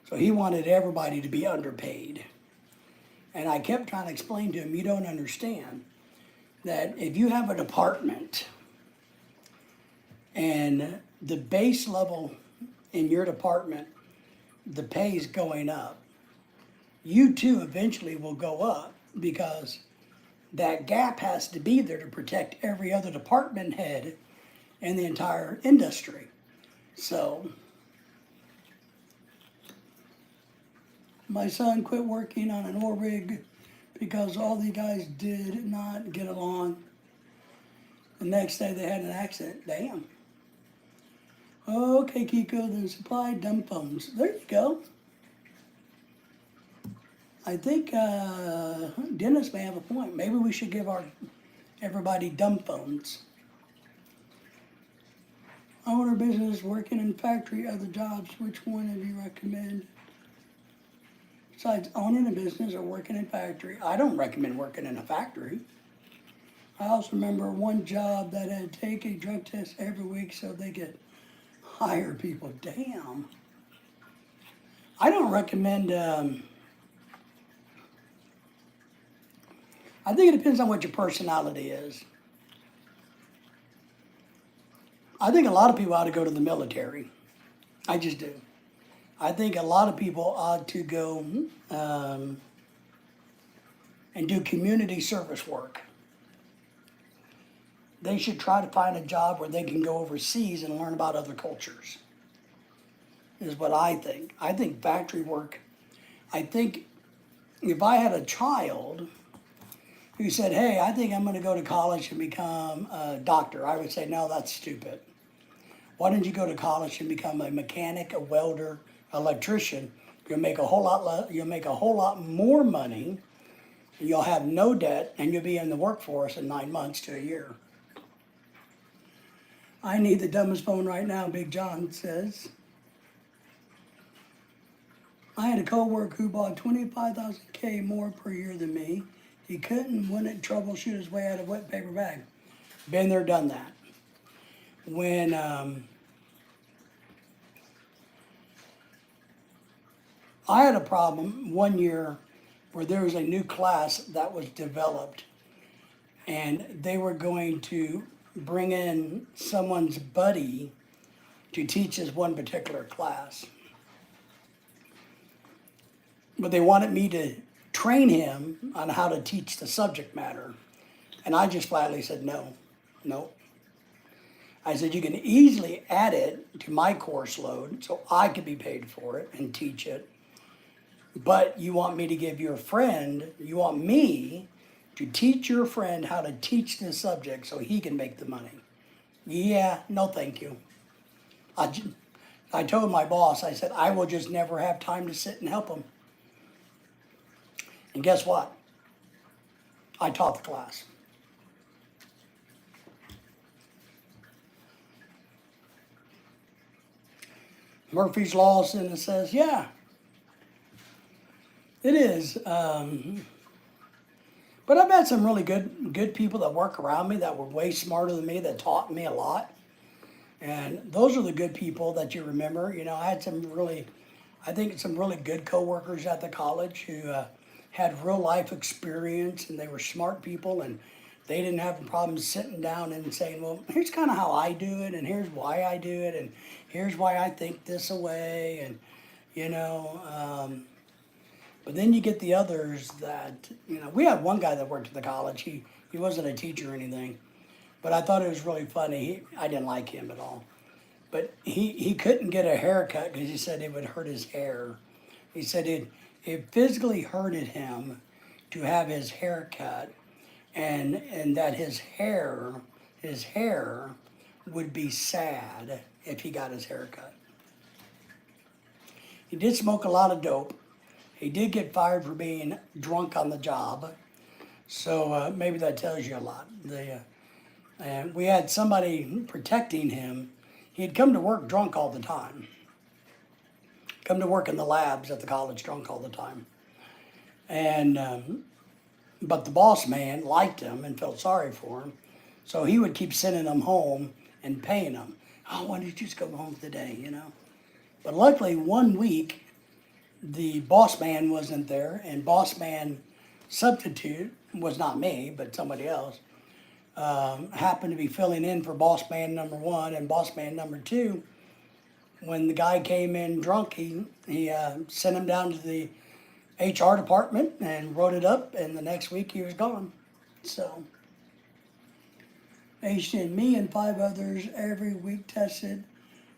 So he wanted everybody to be underpaid. And I kept trying to explain to him, you don't understand that if you have a department and the base level in your department, the pay is going up, you too eventually will go up because that gap has to be there to protect every other department head in the entire industry. So my son quit working on an oil rig because all the guys did not get along. The next day they had an accident. Damn. Okay, Kiko, then supply dumb phones. There you go. I think Dennis may have a point. Maybe we should give everybody dumb phones. I own a business, working in factory, other jobs. Which one do you recommend? besides owning a business or working in a factory, I don't recommend working in a factory. I also remember one job that had to take a drug test every week so they could hire people. Damn. I don't recommend, I think it depends on what your personality is. I think a lot of people ought to go to the military. I just do. I think a lot of people ought to go and do community service work. They should try to find a job where they can go overseas and learn about other cultures, is what I think. I think factory work, I think if I had a child who said, hey, I think I'm going to go to college and become a doctor, I would say, no, that's stupid. Why don't you go to college and become a mechanic, a welder, electrician? You'll make a whole lot more money, you'll have no debt, and you'll be in the workforce in 9 months to a year. I need the dumbest phone right now, Big John says. I had a coworker who bought 25,000 more per year than me. He wouldn't troubleshoot his way out of a wet paper bag. Been there, done that. When I had a problem one year where there was a new class that was developed, and they were going to bring in someone's buddy to teach this one particular class. But they wanted me to train him on how to teach the subject matter. And I just flatly said, no. I said, you can easily add it to my course load so I could be paid for it and teach it. But you want me to give your friend, you want me to teach your friend how to teach this subject so he can make the money. Yeah, no thank you. I told my boss, I said, I will just never have time to sit and help him. And guess what? I taught the class. Murphy's Law says, yeah, it is. But I've had some really good people that work around me that were way smarter than me, that taught me a lot. And those are the good people that you remember. You know, I had some really good coworkers at the college who had real life experience, and they were smart people, and they didn't have a problem sitting down and saying, well, here's kind of how I do it, and here's why I do it, and here's why I think this away, and, you know, but then you get the others that, you know, we had one guy that worked at the college. He wasn't a teacher or anything, but I thought it was really funny. I didn't like him at all. But he couldn't get a haircut because he said it would hurt his hair. He said it physically hurted him to have his hair cut, and that his hair would be sad if he got his hair cut. He did smoke a lot of dope. He did get fired for being drunk on the job, so maybe that tells you a lot. And we had somebody protecting him. He'd come to work drunk all the time. Come to work in the labs at the college drunk all the time. And but the boss man liked him and felt sorry for him, so he would keep sending him home and paying him. Oh, why don't you just go home today, you know? But luckily, one week, the boss man wasn't there, and boss man substitute was not me, but somebody else, happened to be filling in for boss man number one and boss man number two. When the guy came in drunk, he sent him down to the HR department and wrote it up, and the next week he was gone. So, me and 5 others every week tested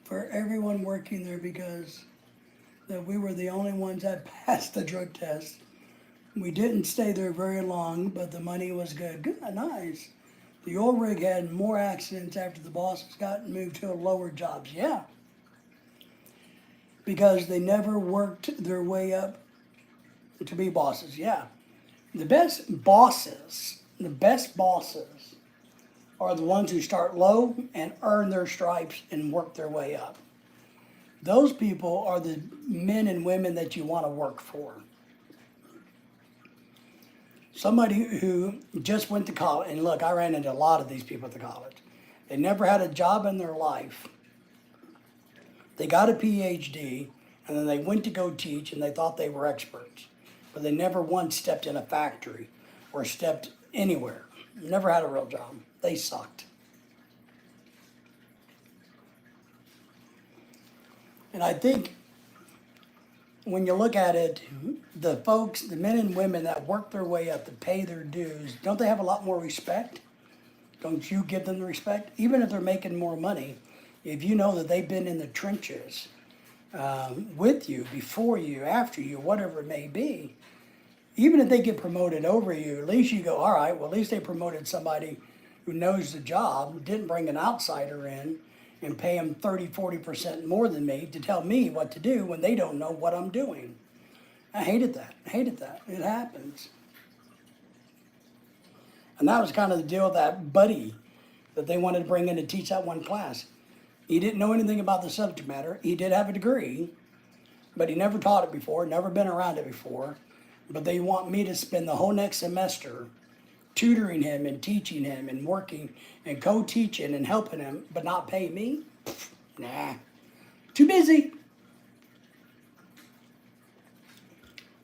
for everyone working there because that we were the only ones that passed the drug test. We didn't stay there very long, but the money was good. Good, nice. The oil rig had more accidents after the bosses got moved to lower jobs. Yeah. Because they never worked their way up to be bosses. Yeah. The best bosses are the ones who start low and earn their stripes and work their way up. Those people are the men and women that you want to work for. Somebody who just went to college, and look, I ran into a lot of these people at the college. They never had a job in their life. They got a PhD, and then they went to go teach, and they thought they were experts. But they never once stepped in a factory or stepped anywhere. Never had a real job. They sucked. And I think when you look at it, the folks, the men and women that work their way up to pay their dues, don't they have a lot more respect? Don't you give them the respect? Even if they're making more money, if you know that they've been in the trenches with you, before you, after you, whatever it may be, even if they get promoted over you, at least you go, all right, well, at least they promoted somebody who knows the job, didn't bring an outsider in and pay them 30, 40% more than me to tell me what to do when they don't know what I'm doing. I hated that. I hated that. It happens. And that was kind of the deal with that buddy that they wanted to bring in to teach that one class. He didn't know anything about the subject matter. He did have a degree, but he never taught it before, never been around it before. But they want me to spend the whole next semester tutoring him and teaching him and working and co-teaching and helping him, but not pay me? Nah, too busy.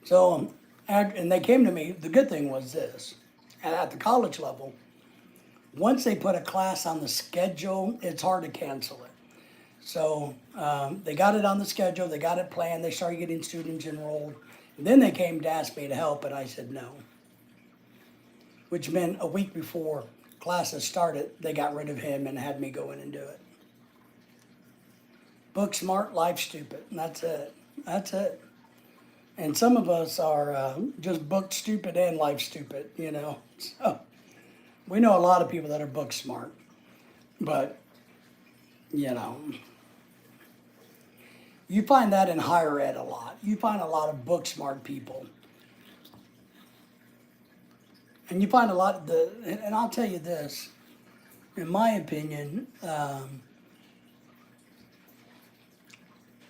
So, and they came to me, the good thing was this, at the college level, once they put a class on the schedule, it's hard to cancel it. So they got it on the schedule, they got it planned, they started getting students enrolled. And then they came to ask me to help, and I said no. Which meant a week before classes started, they got rid of him and had me go in and do it. Book smart, life stupid. And that's it. That's it. And some of us are just book stupid and life stupid, you know. So we know a lot of people that are book smart. But, you know, you find that in higher ed a lot. You find a lot of book smart people. And you find a lot of and I'll tell you this, in my opinion,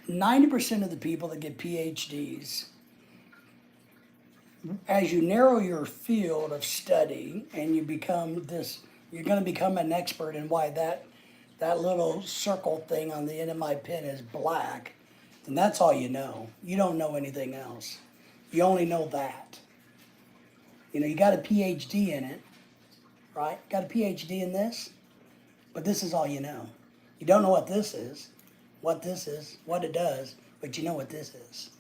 90% of the people that get PhDs, as you narrow your field of study and you become you're going to become an expert in why that little circle thing on the end of my pen is black, then that's all you know. You don't know anything else. You only know that. You know, you got a PhD in it, right? Got a PhD in this, but this is all you know. You don't know what this is, what it does, but you know what this is.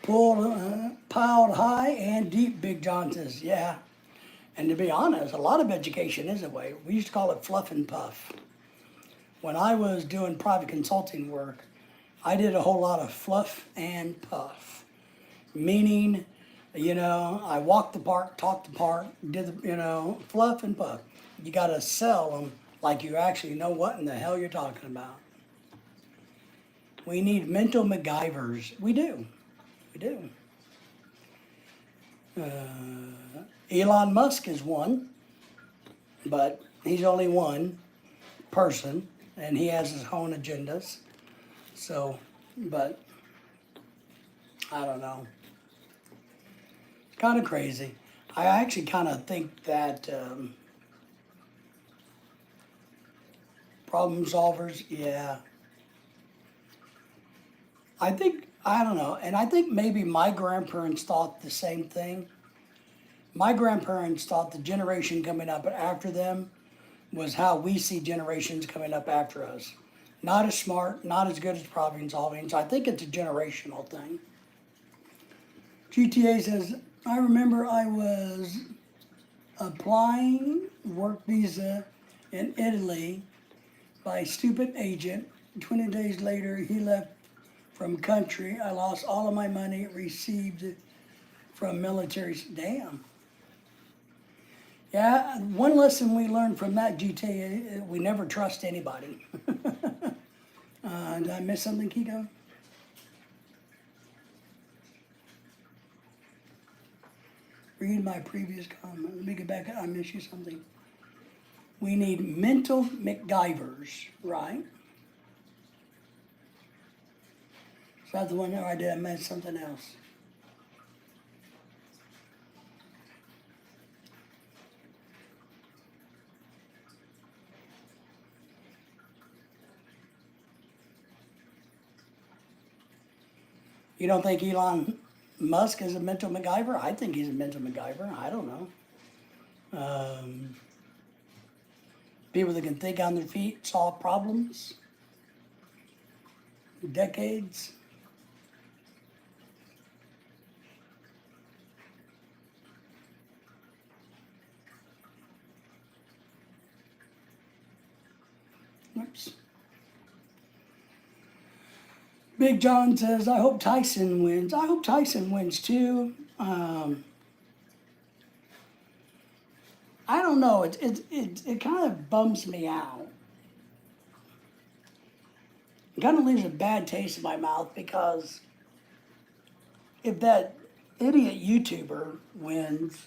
Piled high and deep, Big John says, yeah. And to be honest, a lot of education is that way. We used to call it fluff and puff. When I was doing private consulting work, I did a whole lot of fluff and puff. Meaning, you know, I walked the park, talked the park, did the, you know, fluff and puff. You got to sell them like you actually know what in the hell you're talking about. We need mental MacGyvers. We do. We do. Elon Musk is one, but he's only one person, and he has his own agendas. So, but I don't know. Kind of crazy. I actually kind of think that problem solvers, yeah. I don't know, and I think maybe my grandparents thought the same thing. My grandparents thought the generation coming up after them was how we see generations coming up after us. Not as smart, not as good as problem solving, so I think it's a generational thing. GTA says, I remember I was applying work visa in Italy by a stupid agent. 20 days later, he left from country. I lost all of my money received from military. Damn. Yeah, one lesson we learned from that, GTA, we never trust anybody. Did I miss something, Kiko? Read my previous comment. Let me get back. I missed you something. We need mental MacGyvers, right? Is that the one? Or I did I miss something else? You don't think Elon Musk is a mental MacGyver? I think he's a mental MacGyver. I don't know. People that can think on their feet, solve problems, decades. Oops. Big John says, I hope Tyson wins. I hope Tyson wins too. I don't know. It kind of bums me out. It kind of leaves a bad taste in my mouth because if that idiot YouTuber wins,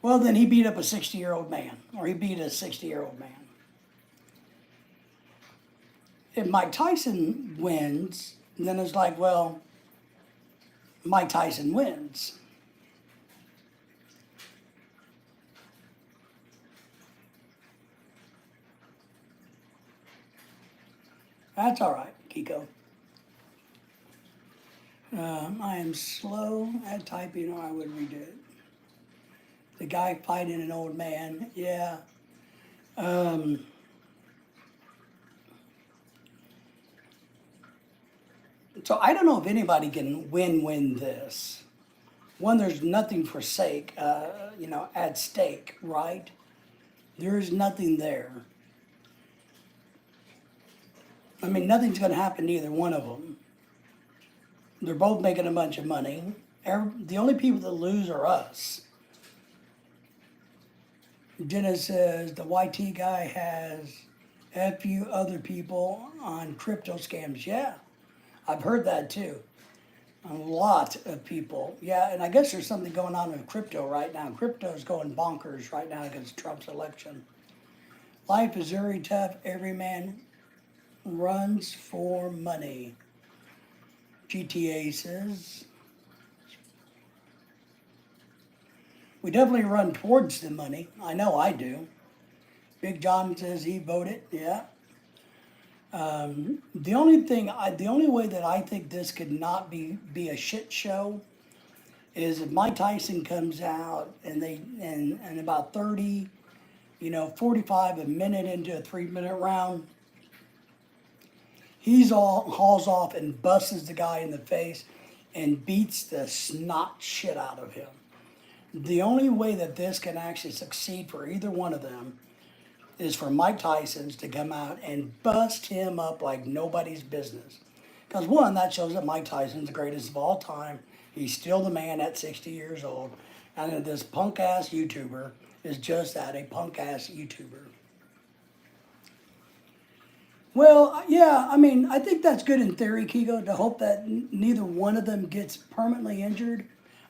well, then he beat up a 60-year-old man, or he beat a 60-year-old man. If Mike Tyson wins, then it's like, well, Mike Tyson wins. That's all right, Kiko. I am slow at typing, or I would redo it. The guy fighting an old man, yeah. So I don't know if anybody can win this. One, there's nothing for sake, at stake, right? There is nothing there. I mean, nothing's going to happen to either one of them. They're both making a bunch of money. The only people that lose are us. Jenna says the YT guy has a few other people on crypto scams. Yeah, I've heard that too. A lot of people. Yeah, and I guess there's something going on with crypto right now. Crypto is going bonkers right now against Trump's election. Life is very tough. Every man runs for money. GTA says. We definitely run towards the money. I know I do. Big John says he voted. Yeah. The only way that I think this could not be a shit show is if Mike Tyson comes out and about 30, 45 a minute into a 3-minute round, hauls off and busts the guy in the face and beats the snot shit out of him. The only way that this can actually succeed for either one of them is for Mike Tyson's to come out and bust him up like nobody's business. Because one, that shows that Mike Tyson's the greatest of all time. He's still the man at 60 years old. And that this punk-ass YouTuber is just that, a punk-ass YouTuber. Well, yeah, I mean, I think that's good in theory, Kiko, to hope that neither one of them gets permanently injured.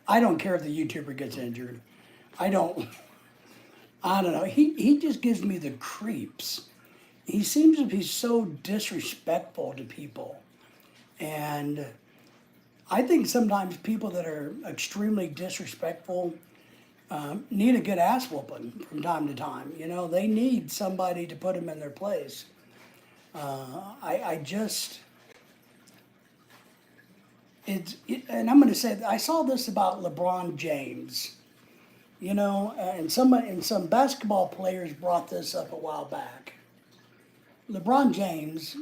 I don't care if the YouTuber gets injured. I don't know. He just gives me the creeps. He seems to be so disrespectful to people. And I think sometimes people that are extremely disrespectful need a good ass whooping from time to time. They need somebody to put them in their place. And I'm going to say, I saw this about LeBron James, and some basketball players brought this up a while back. LeBron James,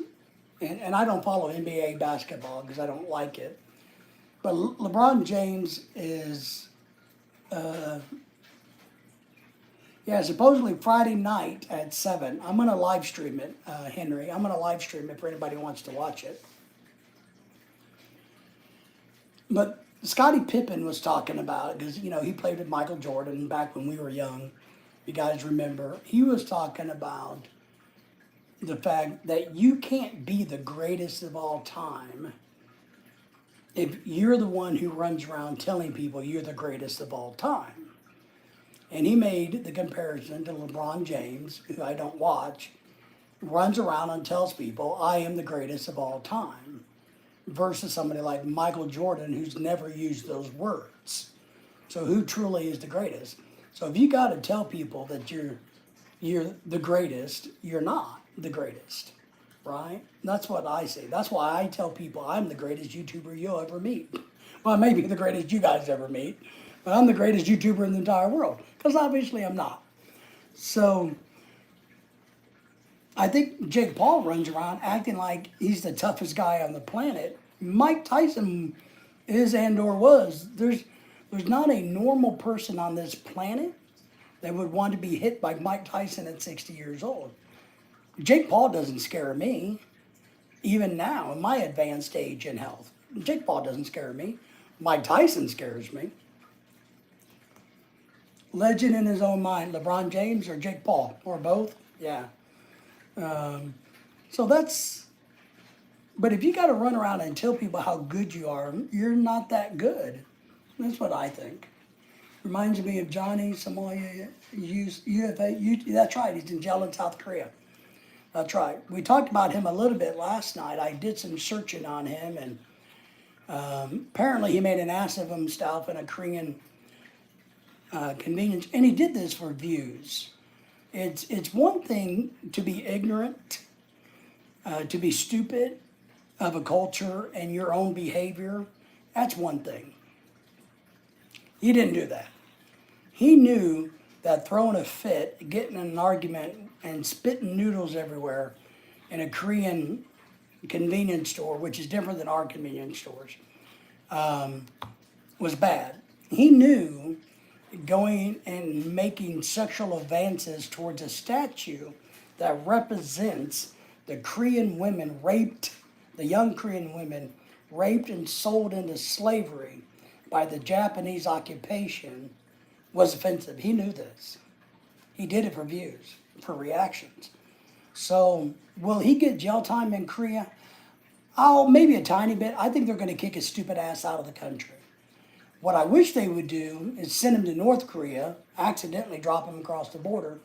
and I don't follow NBA basketball because I don't like it, but LeBron James is, supposedly Friday night at 7. I'm going to live stream it, Henry. I'm going to live stream it for anybody who wants to watch it. But Scottie Pippen was talking about it because, he played with Michael Jordan back when we were young. You guys remember. He was talking about the fact that you can't be the greatest of all time if you're the one who runs around telling people you're the greatest of all time. And he made the comparison to LeBron James, who I don't watch, runs around and tells people, I am the greatest of all time, versus somebody like Michael Jordan, who's never used those words. So who truly is the greatest? So if you got to tell people that you're the greatest, you're not the greatest, right? That's what I say. That's why I tell people I'm the greatest YouTuber you'll ever meet. Well, maybe the greatest you guys ever meet, but I'm the greatest YouTuber in the entire world, because obviously I'm not. So I think Jake Paul runs around acting like he's the toughest guy on the planet. Mike Tyson is and or was. There's not a normal person on this planet that would want to be hit by Mike Tyson at 60 years old. Jake Paul doesn't scare me, even now in my advanced age and health. Jake Paul doesn't scare me. Mike Tyson scares me. Legend in his own mind, LeBron James or Jake Paul, or both? Yeah. So that's, but if you got to run around and tell people how good you are, you're not that good. That's what I think. Reminds me of Johnny Samoa, UFA. That's right, he's in jail in South Korea. That's right. We talked about him a little bit last night. I did some searching on him, and apparently he made an ass of himself in a Korean convenience, and he did this for views. It's one thing to be ignorant, to be stupid of a culture and your own behavior. That's one thing. He didn't do that. He knew that throwing a fit, getting in an argument, and spitting noodles everywhere in a Korean convenience store, which is different than our convenience stores, was bad. He knew going and making sexual advances towards a statue that represents the Korean women raped, the young Korean women raped and sold into slavery by the Japanese occupation, was offensive. He knew this. He did it for views, for reactions. So will he get jail time in Korea? Oh, maybe a tiny bit. I think they're going to kick his stupid ass out of the country. What I wish they would do is send him to North Korea, accidentally drop him across the border.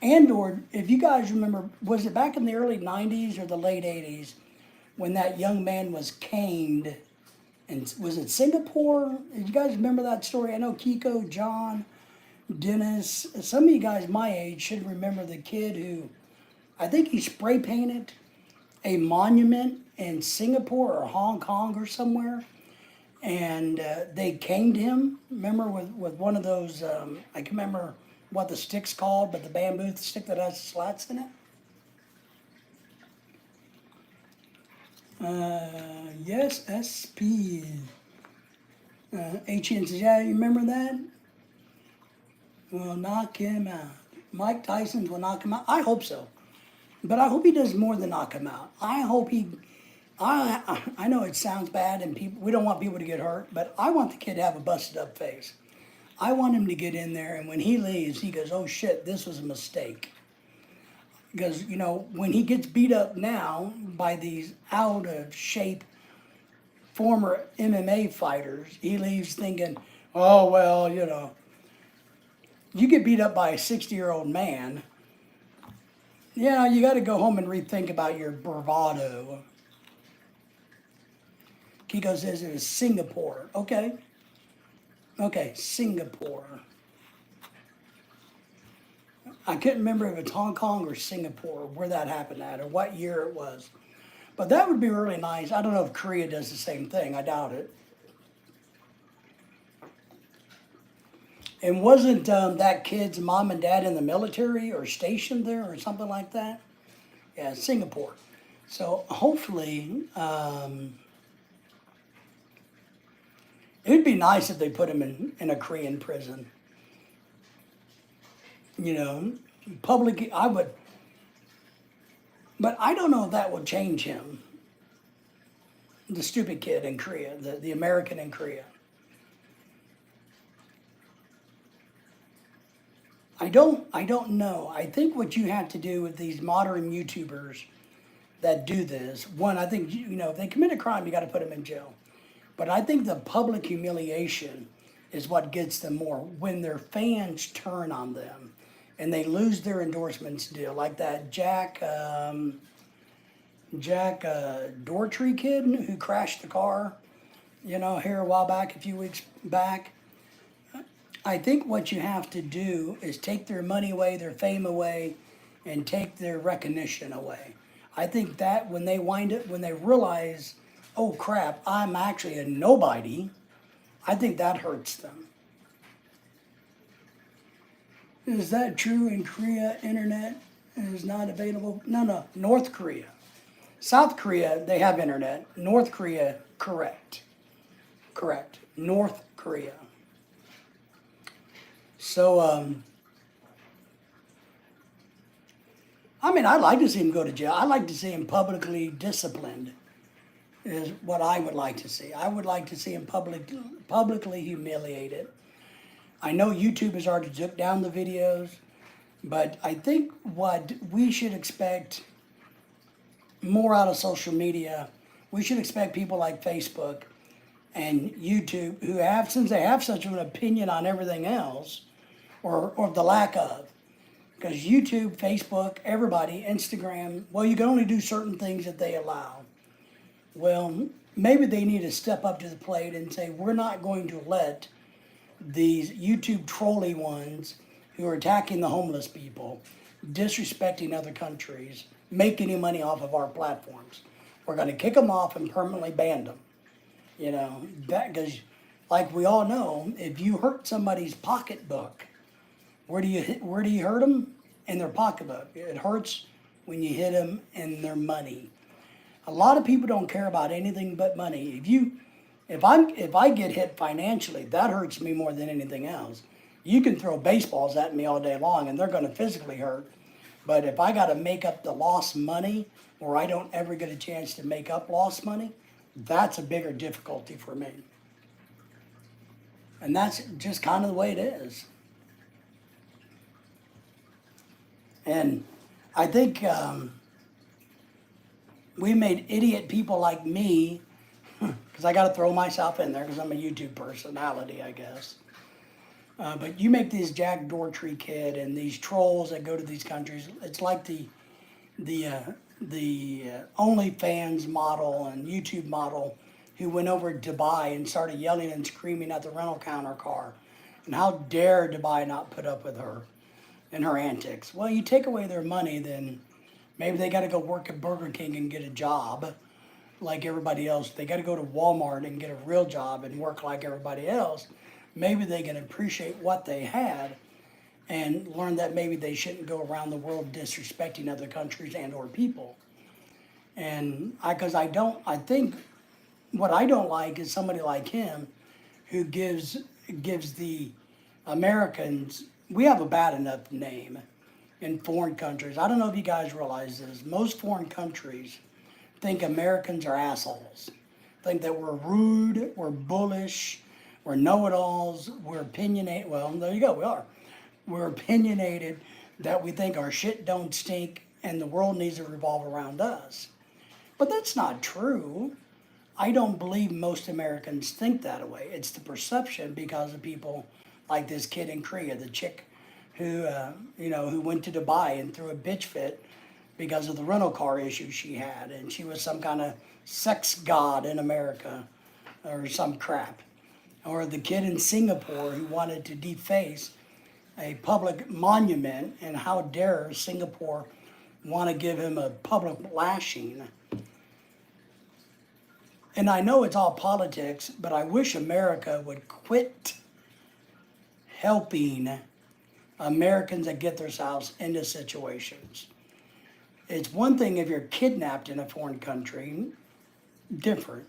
And or, if you guys remember, was it back in the early 90s or the late 80s when that young man was caned? And was it Singapore? Did you guys remember that story? I know Kiko, John, Dennis, some of you guys my age should remember the kid who, I think he spray painted a monument in Singapore or Hong Kong or somewhere. And they caned him, remember, with one of those, I can't remember what the stick's called, but the bamboo stick that has slats in it. Yes, SP. HN says, yeah, you remember that? Will knock him out. Mike Tyson will knock him out. I hope so. But I hope he does more than knock him out. I hope he, I know it sounds bad and people, we don't want people to get hurt, but I want the kid to have a busted up face. I want him to get in there, and when he leaves, he goes, oh shit, this was a mistake. Because, you know, when he gets beat up now by these out of shape former MMA fighters, he leaves thinking, oh, well, you know, you get beat up by a 60-year-old man, yeah, you got to go home and rethink about your bravado. Kiko says it was Singapore. Okay. Okay, Singapore. I couldn't remember if it's Hong Kong or Singapore, where that happened at, or what year it was. But that would be really nice. I don't know if Korea does the same thing. I doubt it. And wasn't that kid's mom and dad in the military or stationed there or something like that? Yeah, Singapore. So hopefully, it would be nice if they put him in a Korean prison. You know, public, I would, but I don't know if that would change him. The stupid kid in Korea, the American in Korea. I don't know. I think what you have to do with these modern YouTubers that do this, one, I think, you know, if they commit a crime, you got to put them in jail. But I think the public humiliation is what gets them more. When their fans turn on them and they lose their endorsements deal, like that Jack Doherty kid who crashed the car, you know, here a while back, a few weeks back. I think what you have to do is take their money away, their fame away, and take their recognition away. I think that when they when they realize, oh crap, I'm actually a nobody, I think that hurts them. Is that true in Korea? Internet is not available? No, North Korea. South Korea, they have internet. North Korea, correct. Correct. North Korea. So, I mean, I'd like to see him go to jail. I'd like to see him publicly disciplined, is what I would like to see. I would like to see him publicly humiliated. I know YouTube has already took down the videos, but I think what we should expect more out of social media, we should expect people like Facebook and YouTube who have, since they have such an opinion on everything else, or the lack of, because YouTube, Facebook, everybody, Instagram, well, you can only do certain things that they allow. Well, maybe they need to step up to the plate and say, we're not going to let these YouTube trolley ones who are attacking the homeless people, disrespecting other countries, make any money off of our platforms. We're going to kick them off and permanently ban them. You know, that, because like we all know, if you hurt somebody's pocketbook, where do you hurt them? In their pocketbook. It hurts when you hit them in their money. A lot of people don't care about anything but money. If I get hit financially, that hurts me more than anything else. You can throw baseballs at me all day long and they're going to physically hurt. But if I got to make up the lost money, or I don't ever get a chance to make up lost money, that's a bigger difficulty for me. And that's just kind of the way it is. And I think we made idiot people like me, because I got to throw myself in there because I'm a YouTube personality, I guess. But you make this Jack Dorsey kid and these trolls that go to these countries. It's like the OnlyFans model and YouTube model who went over to Dubai and started yelling and screaming at the rental counter car. And how dare Dubai not put up with her and her antics? Well, you take away their money, then maybe they got to go work at Burger King and get a job like everybody else. They got to go to Walmart and get a real job and work like everybody else. Maybe they can appreciate what they had and learn that maybe they shouldn't go around the world disrespecting other countries and or people. And I think what I don't like is somebody like him who gives the Americans, we have a bad enough name in foreign countries. I don't know if you guys realize this. Most foreign countries think Americans are assholes. Think that we're rude, we're bullish, we're know-it-alls, we're opinionated. Well, there you go, we are. We're opinionated, that we think our shit don't stink and the world needs to revolve around us. But that's not true. I don't believe most Americans think that way. It's the perception because of people like this kid in Korea, the chick who went to Dubai and threw a bitch fit because of the rental car issue she had, and she was some kind of sex god in America or some crap. Or the kid in Singapore who wanted to deface a public monument, and how dare Singapore want to give him a public lashing. And I know it's all politics, but I wish America would quit helping Americans that get themselves into situations. It's one thing if you're kidnapped in a foreign country, different.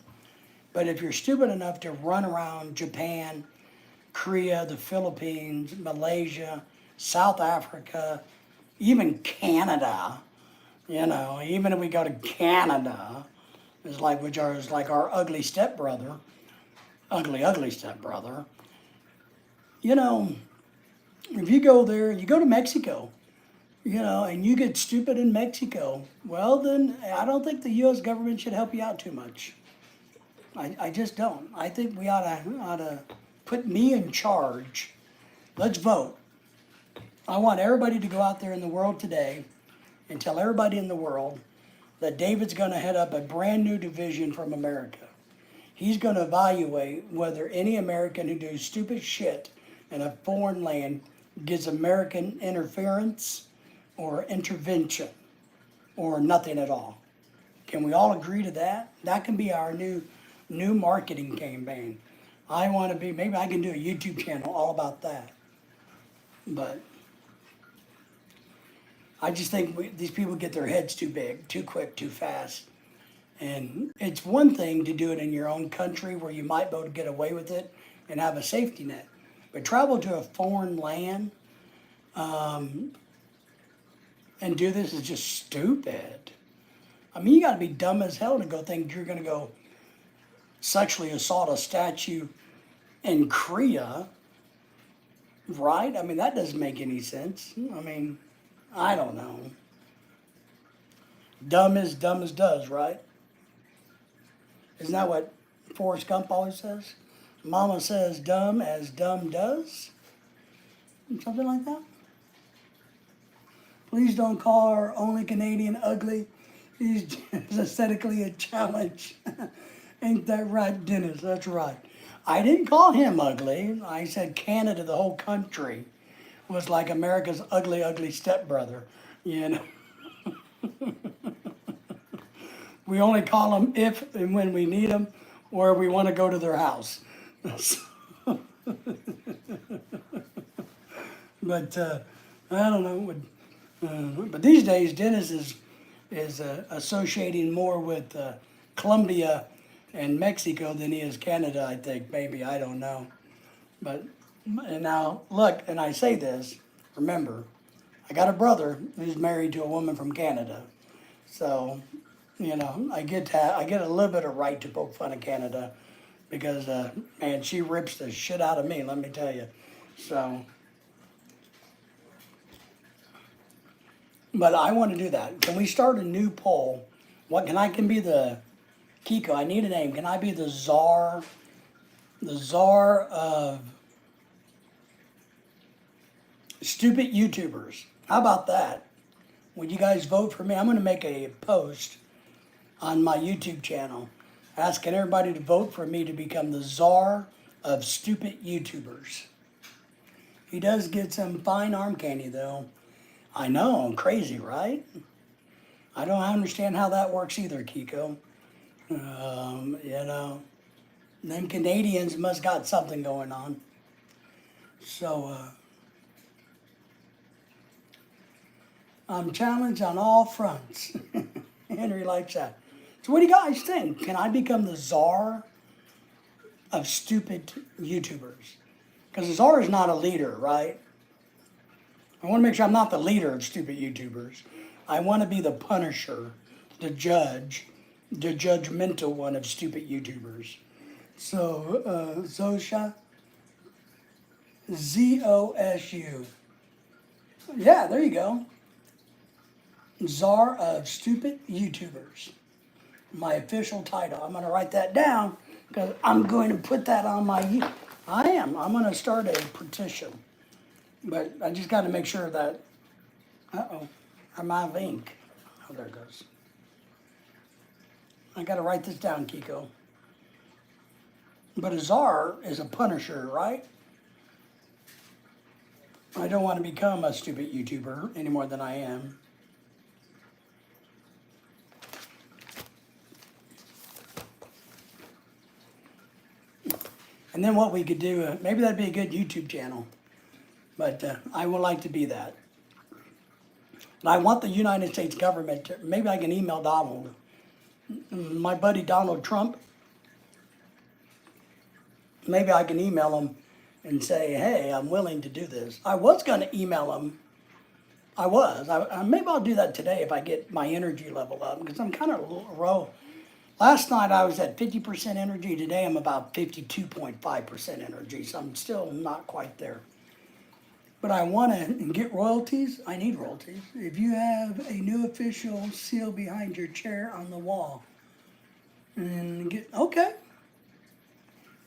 But if you're stupid enough to run around Japan, Korea, the Philippines, Malaysia, South Africa, even Canada, even if we go to Canada, which is like our ugly stepbrother, ugly stepbrother. If you go there, you go to Mexico, and you get stupid in Mexico, well, then I don't think the U.S. government should help you out too much. I just don't. I think we ought to put me in charge. Let's vote. I want everybody to go out there in the world today and tell everybody in the world that David's going to head up a brand new division from America. He's going to evaluate whether any American who does stupid shit in a foreign land gets American interference or intervention. or nothing at all. Can we all agree to that? That can be our new marketing campaign. I want to be, maybe I can do a YouTube channel all about that. But I just think these people get their heads too big, too quick, too fast. And it's one thing to do it in your own country where you might be able to get away with it and have a safety net. But travel to a foreign land and do this is just stupid. I mean, you got to be dumb as hell to go think you're going to go sexually assault a statue in Korea, right? I mean, that doesn't make any sense. I mean, I don't know. Dumb as does, right? Isn't that what Forrest Gump always says? Mama says dumb as dumb does? Something like that. Please don't call our only Canadian ugly. He's just aesthetically a challenge. Ain't that right, Dennis? That's right. I didn't call him ugly. I said Canada, the whole country, was like America's ugly, ugly stepbrother. You know? We only call them if and when we need them or we want to go to their house. But I don't know. But these days, Dennis is associating more with Colombia and Mexico than he is Canada, I think. Maybe, I don't know. But and now, look, and I say this, remember, I got a brother who's married to a woman from Canada. So, you know, I get a little bit of right to poke fun of Canada because, man, she rips the shit out of me, let me tell you. So, but I want to do that. Can we start a new poll? What can be the, Kiko, I need a name. Can I be the czar of stupid YouTubers? How about that? Would you guys vote for me? I'm going to make a post on my YouTube channel asking everybody to vote for me to become the czar of stupid YouTubers. He does get some fine arm candy, though. I know, crazy, right? I don't understand how that works either, Kiko. You know, them Canadians must got something going on. So, I'm challenged on all fronts. Henry likes that. So what do you guys think? Can I become the czar of stupid YouTubers? Because the czar is not a leader, right? I want to make sure I'm not the leader of stupid YouTubers. I want to be the punisher, the judge, the judgmental one of stupid YouTubers. So, Zosha, Z-O-S-U. Yeah, there you go. Czar of stupid YouTubers. My official title. I'm going to write that down because I'm going to put that on my... I'm going to start a petition. But I just got to make sure that... Uh-oh. I'm out of ink. Oh, there it goes. I got to write this down, Kiko. But a czar is a punisher, right? I don't want to become a stupid YouTuber any more than I am. And then what we could do, maybe that'd be a good YouTube channel. But I would like to be that. And I want the United States government to, maybe I can email Donald. My buddy Donald Trump, maybe I can email him and say, hey, I'm willing to do this. I was going to email him. Maybe I'll do that today if I get my energy level up, because I'm kind of low. Last night I was at 50% energy. Today I'm about 52.5% energy, so I'm still not quite there. But I want to get royalties. I need royalties. If you have a new official seal behind your chair on the wall, and okay.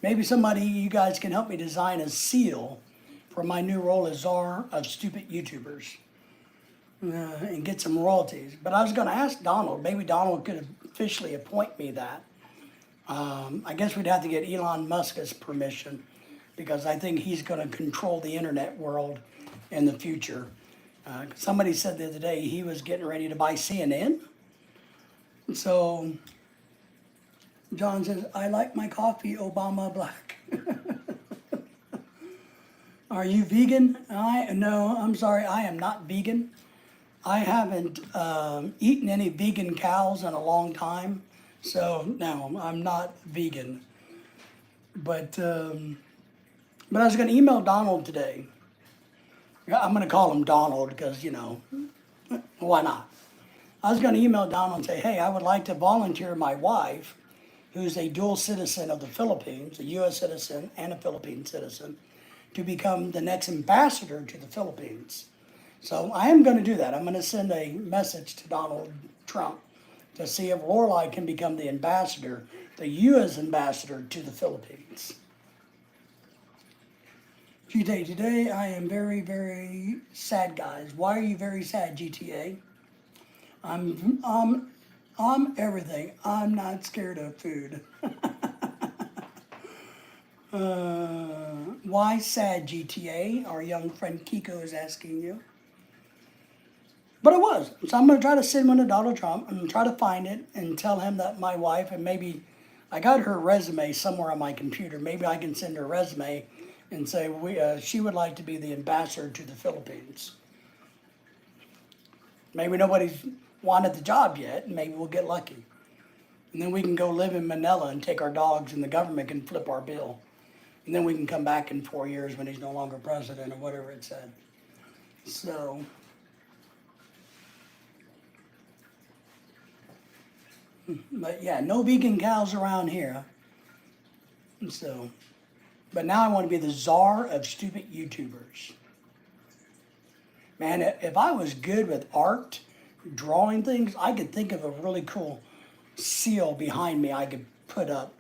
Maybe somebody, you guys can help me design a seal for my new role as czar of stupid YouTubers and get some royalties. But I was going to ask Donald. Maybe Donald could officially appoint me that. I guess we'd have to get Elon Musk's permission because I think he's going to control the internet world in the future. Somebody said the other day he was getting ready to buy CNN. So John says, I like my coffee Obama black. Are you vegan? No, I'm sorry, I am not vegan. I haven't eaten any vegan cows in a long time, so no, I'm not vegan. But I was going to email Donald today. I'm going to call him Donald because why not? I was going to email Donald and say, hey, I would like to volunteer my wife, who's a dual citizen of the Philippines, a U.S. citizen and a Philippine citizen, to become the next ambassador to the Philippines. So I am going to do that. I'm going to send a message to Donald Trump to see if Lorelai can become the ambassador, the U.S. ambassador to the Philippines. Today I am very, very sad, guys. Why are you very sad, GTA? I'm everything. I'm not scared of food. Why sad, GTA? Our young friend Kiko is asking you. But I was. So I'm going to try to send one to Donald Trump and try to find it and tell him that my wife, and maybe I got her resume somewhere on my computer. Maybe I can send her resume and say she would like to be the ambassador to the Philippines. Maybe nobody's wanted the job yet, and maybe we'll get lucky. And then we can go live in Manila and take our dogs, and the government can flip our bill. And then we can come back in 4 years when he's no longer president or whatever it said. So, but yeah, no vegan cows around here. So, but now I want to be the czar of stupid YouTubers. Man, if I was good with art, drawing things, I could think of a really cool seal behind me I could put up,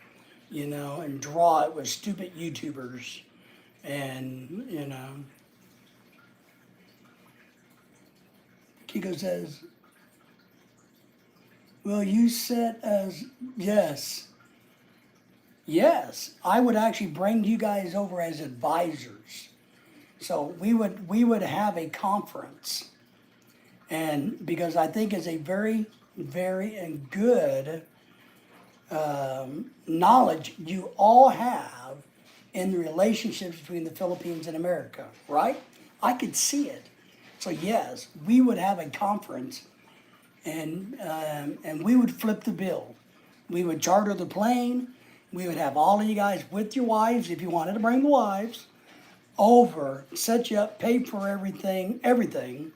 and draw it with stupid YouTubers. And, Kiko says, will you set as, yes. Yes, I would actually bring you guys over as advisors. So we would have a conference. And because I think it's a very, very and good knowledge you all have in the relationships between the Philippines and America, right? I could see it. So yes, we would have a conference, and we would flip the bill. We would charter the plane. We would have all of you guys with your wives, if you wanted to bring the wives, over, set you up, pay for everything.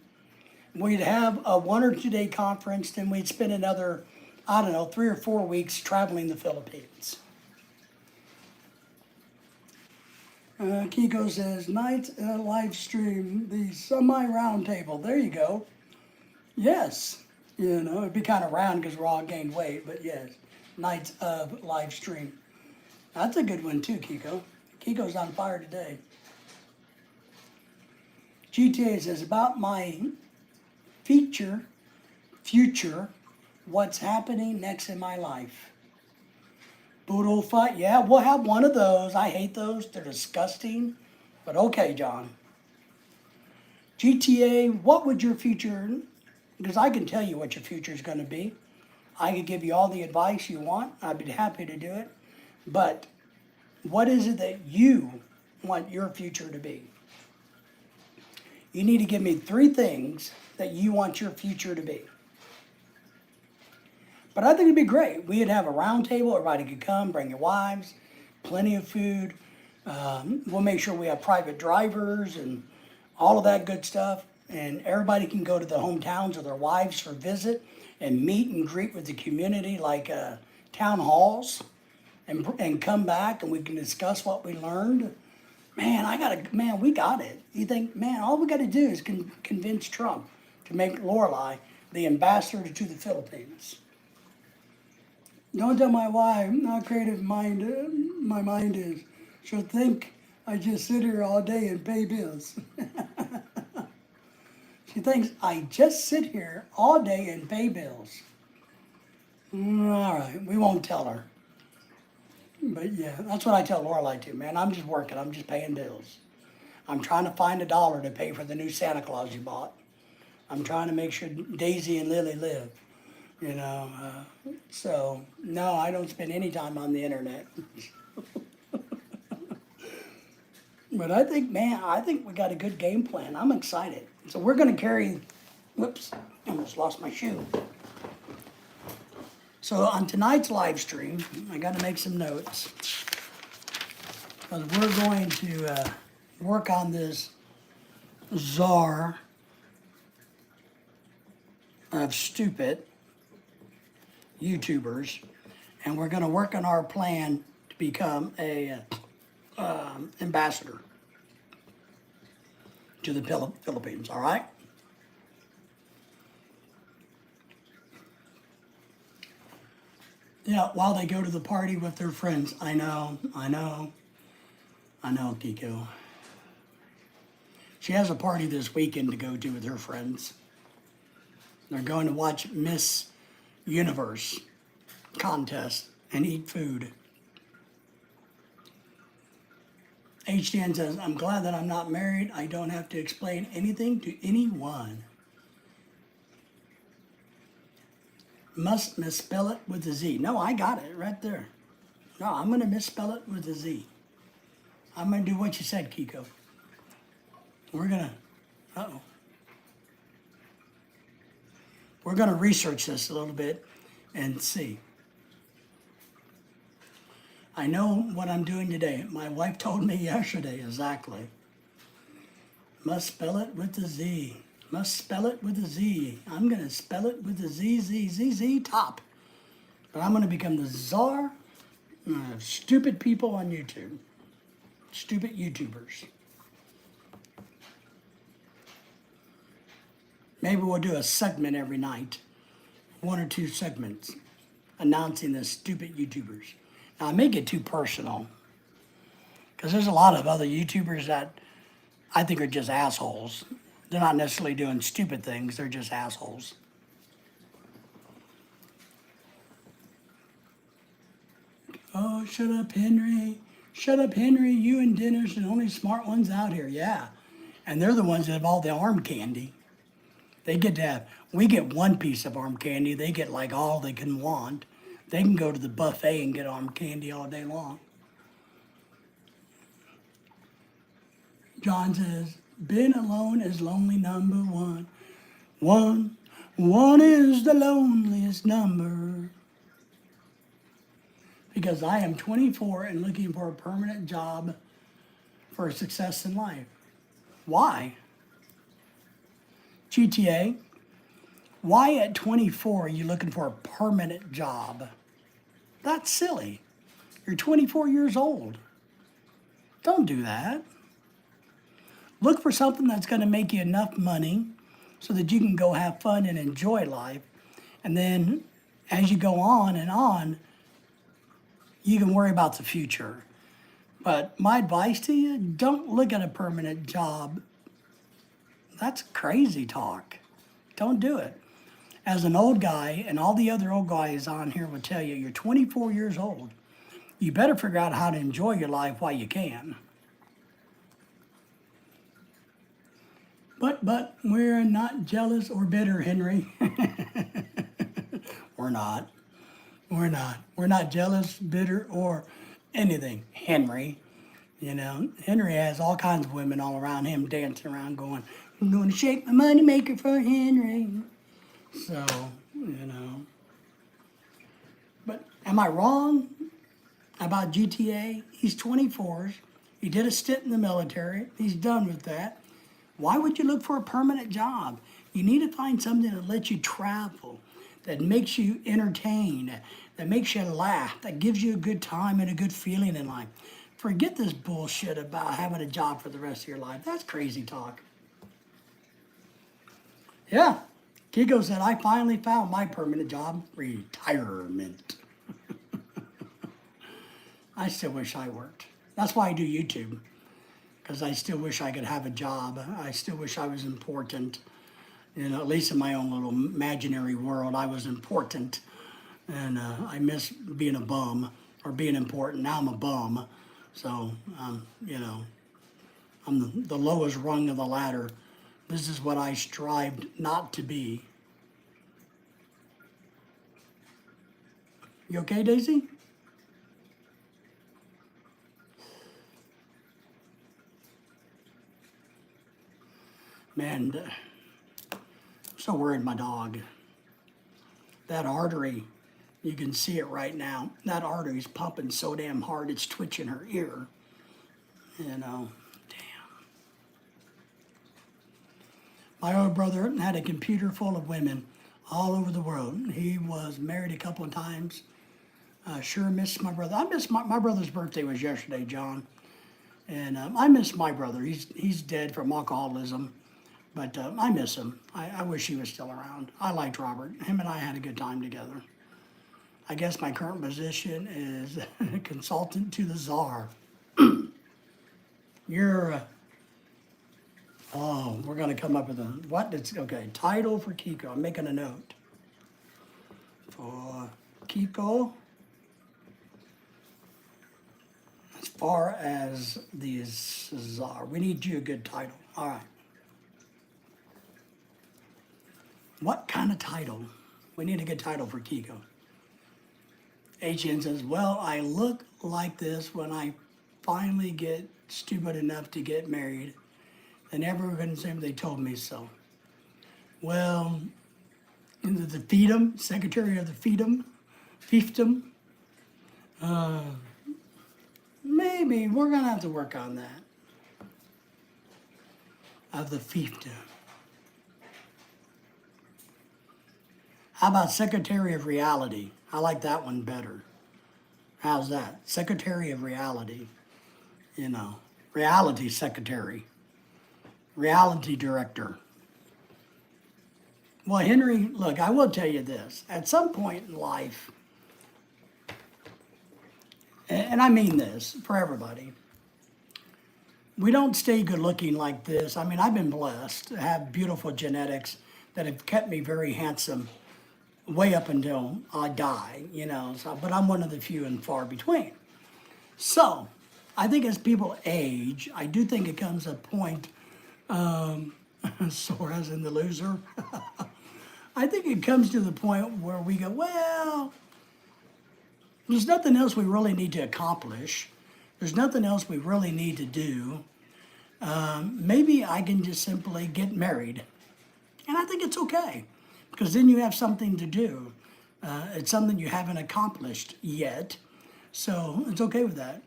We'd have a 1 or 2 day conference, then we'd spend another, 3 or 4 weeks traveling the Philippines. Kiko says, night live stream, the semi-round table. There you go. Yes. It'd be kind of round because we're all gained weight, but yes. Nights of live stream. That's a good one too, Kiko. Kiko's on fire today. GTA says, about my future, what's happening next in my life. Boodle fight, yeah, we'll have one of those. I hate those, they're disgusting. But okay, John. GTA, what would your future, because I can tell you what your future is going to be. I could give you all the advice you want. I'd be happy to do it. But what is it that you want your future to be? You need to give me 3 things that you want your future to be. But I think it'd be great. We'd have a round table. Everybody could come, bring your wives, plenty of food. We'll make sure we have private drivers and all of that good stuff. And everybody can go to the hometowns of their wives for visit and meet and greet with the community, like town halls, and come back and we can discuss what we learned. Man, we got it. You think, man, all we got to do is convince Trump to make Lorelai the ambassador to the Philippines. Don't tell my wife how creative my mind is. She'll think I just sit here all day and pay bills. She thinks I just sit here all day and pay bills. All right, we won't tell her. But yeah, that's what I tell Lorelai too, man. I'm just working. I'm just paying bills. I'm trying to find $1 to pay for the new Santa Claus you bought. I'm trying to make sure Daisy and Lily live, you know. So, no, I don't spend any time on the internet. But I think, man, I think we got a good game plan. I'm excited. So we're going to carry, whoops, I almost lost my shoe. So on tonight's live stream, I got to make some notes. Because we're going to work on this czar of stupid YouTubers. And we're going to work on our plan to become a ambassador to the Philippines, all right? Yeah, while they go to the party with their friends. I know, Kiko. She has a party this weekend to go to with her friends. They're going to watch Miss Universe contest and eat food. HDN says, I'm glad that I'm not married. I don't have to explain anything to anyone. Must misspell it with a Z. No, I got it right there. No, I'm going to misspell it with a Z. I'm going to do what you said, Kiko. We're going to, uh-oh. We're going to research this a little bit and see. I know what I'm doing today. My wife told me yesterday exactly. Must spell it with a Z. Must spell it with a Z. I'm going to spell it with a Z, Z, Z, Z, top. But I'm going to become the czar of stupid people on YouTube. Stupid YouTubers. Maybe we'll do a segment every night. 1 or 2 segments announcing the stupid YouTubers. Now, I may get too personal, because there's a lot of other YouTubers that I think are just assholes. They're not necessarily doing stupid things, they're just assholes. Oh, shut up, Henry. Shut up, Henry. You and Dennis are the only smart ones out here. Yeah. And they're the ones that have all the arm candy. They get to have, we get one piece of arm candy, they get like all they can want. They can go to the buffet and get arm candy all day long. John says, being alone is lonely number one. One is the loneliest number. Because I am 24 and looking for a permanent job for success in life. Why? GTA, why at 24 are you looking for a permanent job? That's silly. You're 24 years old. Don't do that. Look for something that's going to make you enough money so that you can go have fun and enjoy life. And then as you go on and on, you can worry about the future. But my advice to you, don't look at a permanent job. That's crazy talk. Don't do it. As an old guy, and all the other old guys on here will tell you, you're 24 years old. You better figure out how to enjoy your life while you can. But we're not jealous or bitter, Henry. We're not. We're not. We're not jealous, bitter, or anything, Henry. You know, Henry has all kinds of women all around him dancing around going, I'm going to shake my money maker for Henry. So, you know. But am I wrong about GTA? He's 24. He did a stint in the military. He's done with that. Why would you look for a permanent job? You need to find something that lets you travel, that makes you entertained, that makes you laugh, that gives you a good time and a good feeling in life. Forget this bullshit about having a job for the rest of your life. That's crazy talk. Yeah, Kiko said, I finally found my permanent job, retirement. I still wish I worked. That's why I do YouTube, because I still wish I could have a job. I still wish I was important. You know, at least in my own little imaginary world, I was important. And I miss being a bum or being important. Now I'm a bum. So, you know, I'm the lowest rung of the ladder This is what I strived not to be. You okay, Daisy? Man, I'm so worried my dog. That artery, you can see it right now. That artery's pumping so damn hard it's twitching her ear. You know, damn. My old brother had a computer full of women all over the world. He was married a couple of times. Sure miss my brother. I miss my brother's birthday was yesterday, John. And I miss my brother. He's dead from alcoholism. But I miss him. I wish he was still around. I liked Robert. Him and I had a good time together. I guess my current position is consultant to the czar. You're, oh, we're going to come up with a, what? It's, okay, title for Kiko. I'm making a note. For Kiko, as far as the czar, we need you a good title. All right. What kind of title? We need a good title for Kiko. HN says, well, I look like this when I finally get stupid enough to get married. They never were going to say they told me so. Well, in the FEDM, Secretary of the fiefdom, maybe we're going to have to work on that. Of the fiefdom. How about Secretary of Reality? I like that one better. How's that? Secretary of Reality. You know, reality secretary. Reality director. Well, Henry, look, I will tell you this. At some point in life, and I mean this for everybody, we don't stay good looking like this. I mean, I've been blessed to have beautiful genetics that have kept me very handsome way up until I die, you know, so, but I'm one of the few and far between. So, I think as people age, I do think it comes a point, sore as in the loser, I think it comes to the point where we go, well, there's nothing else we really need to accomplish. There's nothing else we really need to do. Maybe I can just simply get married. And I think it's okay. Because then you have something to do. It's something you haven't accomplished yet. So it's okay with that.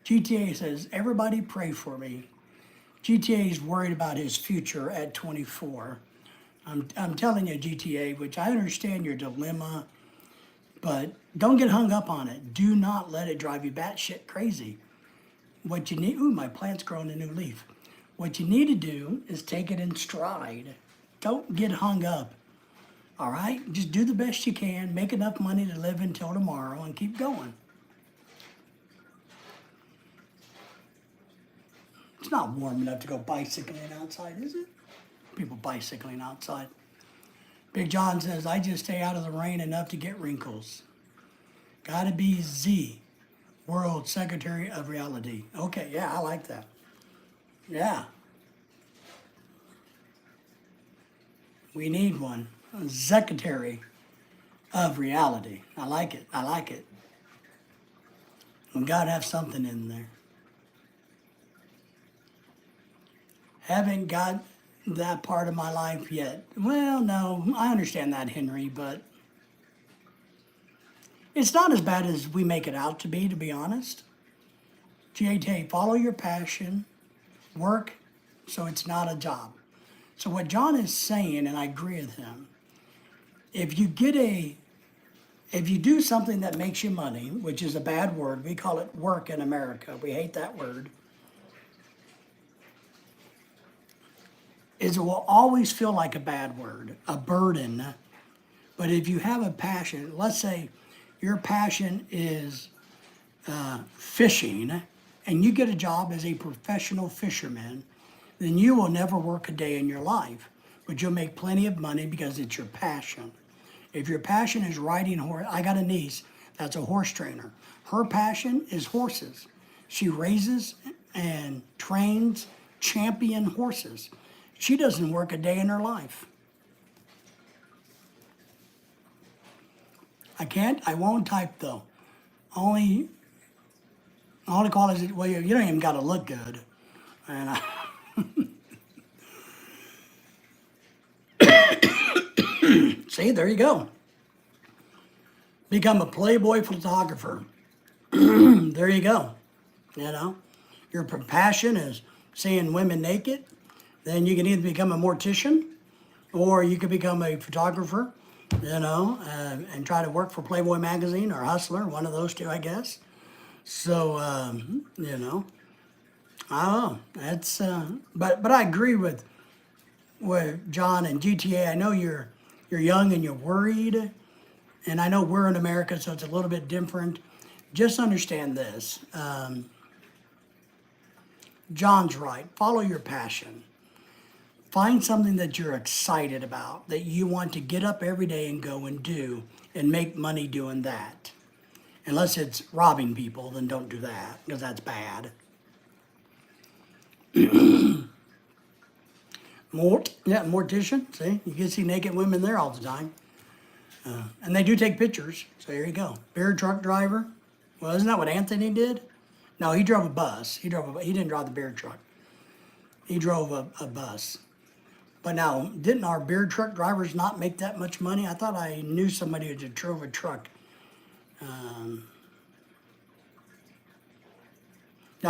GTA says, everybody pray for me. GTA is worried about his future at 24. I'm telling you, GTA, which I understand your dilemma, but don't get hung up on it. Do not let it drive you batshit crazy. What you need, ooh, my plant's growing a new leaf. What you need to do is take it in stride. Don't get hung up. All right, just do the best you can, make enough money to live until tomorrow, and keep going. It's not warm enough to go bicycling outside, is it? People bicycling outside. Big John says, I just stay out of the rain enough to get wrinkles. Gotta be Z, World Secretary of Reality. Okay, yeah, I like that. Yeah. We need one. Secretary of Reality. I like it. I like it. We gotta have something in there. Haven't got that part of my life yet. Well, no, I understand that, Henry, but it's not as bad as we make it out to be honest. GAT, follow your passion, work so it's not a job. So what John is saying, and I agree with him, if you do something that makes you money, which is a bad word, we call it work in America, we hate that word, it will always feel like a bad word, a burden. But if you have a passion, let's say your passion is fishing, and you get a job as a professional fisherman, then you will never work a day in your life, but you'll make plenty of money because it's your passion. If your passion is riding horse, I got a niece that's a horse trainer. Her passion is horses. She raises and trains champion horses. She doesn't work a day in her life. I won't type though. Only, only call is, well, you don't even got to look good. And see, there you go. Become a Playboy photographer. There you go. You know, your passion is seeing women naked. Then you can either become a mortician or you could become a photographer, and try to work for Playboy magazine or Hustler, one of those two, I guess. So, I don't know. That's, but I agree with John and GTA. I know you're young and you're worried, and I know we're in America, so it's a little bit different. Just understand this. John's right. Follow your passion. Find something that you're excited about, that you want to get up every day and go and do and make money doing that. Unless it's robbing people, then don't do that because that's bad. Mortician. See, you can see naked women there all the time. And they do take pictures, so here you go. Beer truck driver. Well, isn't that what Anthony did? No, he drove a bus. He didn't drive the beer truck. He drove a bus. But now, didn't our beer truck drivers not make that much money? I thought I knew somebody who drove a truck. Now,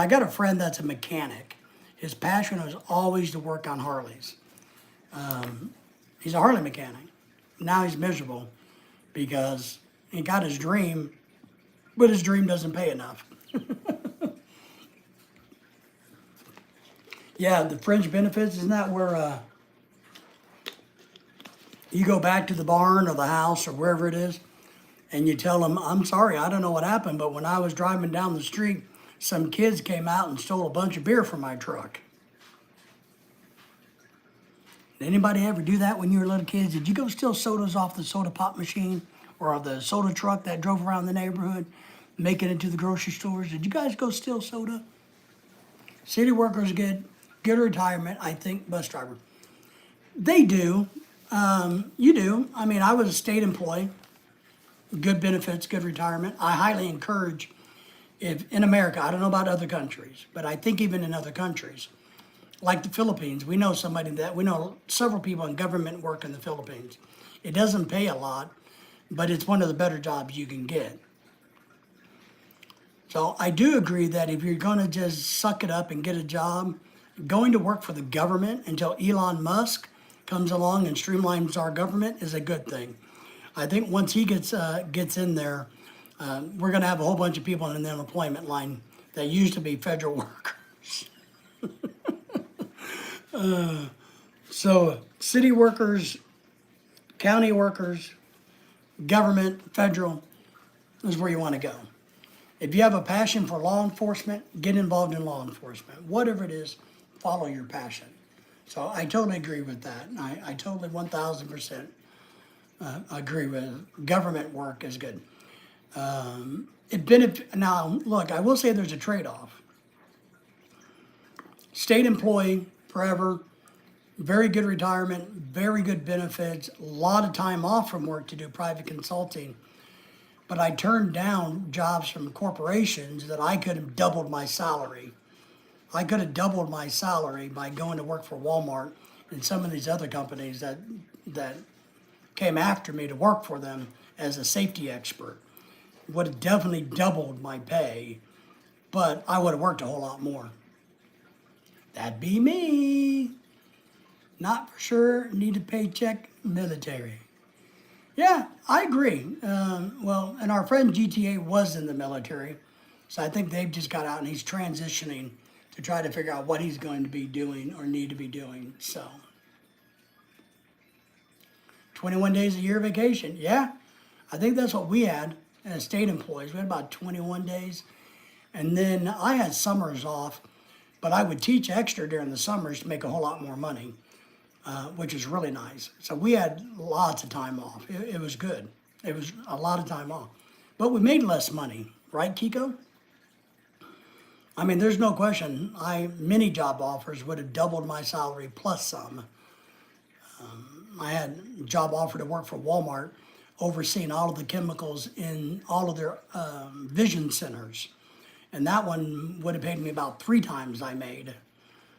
I got a friend that's a mechanic. His passion was always to work on Harleys. He's a Harley mechanic. Now he's miserable because he got his dream, but his dream doesn't pay enough. Yeah, the fringe benefits, isn't that where you go back to the barn or the house or wherever it is, and you tell them, I'm sorry, I don't know what happened, but when I was driving down the street, some kids came out and stole a bunch of beer from my truck. Did anybody ever do that when you were little kids? Did you go steal sodas off the soda pop machine or the soda truck that drove around the neighborhood, making it to the grocery stores? Did you guys go steal soda? City workers get good retirement, I think, bus driver. They do. You do. I mean, I was a state employee, good benefits, good retirement. I highly encourage, if in America, I don't know about other countries, but I think even in other countries, like the Philippines, we know several people in government work in the Philippines. It doesn't pay a lot, but it's one of the better jobs you can get. So I do agree that if you're going to just suck it up and get a job, going to work for the government until Elon Musk comes along and streamlines our government is a good thing. I think once he gets in there, we're going to have a whole bunch of people in the unemployment line that used to be federal workers. So city workers, county workers, government, federal is where you want to go. If you have a passion for law enforcement, get involved in law enforcement. Whatever it is, follow your passion. So I totally agree with that. I totally 1,000% agree with government work is good. Now, look, I will say there's a trade-off. State employee forever, very good retirement, very good benefits, a lot of time off from work to do private consulting. But I turned down jobs from corporations that I could have doubled my salary. I could have doubled my salary by going to work for Walmart and some of these other companies that came after me to work for them as a safety expert. Would have definitely doubled my pay, but I would have worked a whole lot more. That'd be me. Not for sure, need a paycheck, military. Yeah, I agree. And our friend GTA was in the military, so I think they've just got out and he's transitioning to try to figure out what he's going to be doing or need to be doing. So, 21 days a year vacation. Yeah, I think that's what we had as state employees. We had about 21 days. And then I had summers off, but I would teach extra during the summers to make a whole lot more money, which is really nice. So we had lots of time off. It was good. It was a lot of time off. But we made less money, right, Kiko? I mean, there's no question. Many job offers would have doubled my salary plus some. I had a job offer to work for Walmart, overseeing all of the chemicals in all of their vision centers, and that one would have paid me about 3 times I made.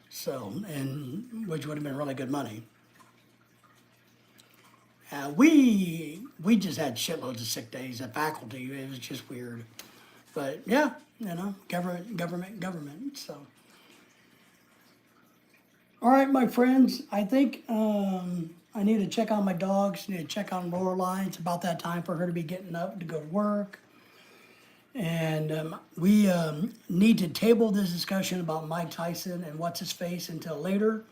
So, and which would have been really good money. We just had shitloads of sick days at faculty. It was just weird, but yeah, government. So, all right, my friends, I think I need to check on my dogs. Need to check on Lorelai. It's about that time for her to be getting up to go to work. And we need to table this discussion about Mike Tyson and what's his face until later.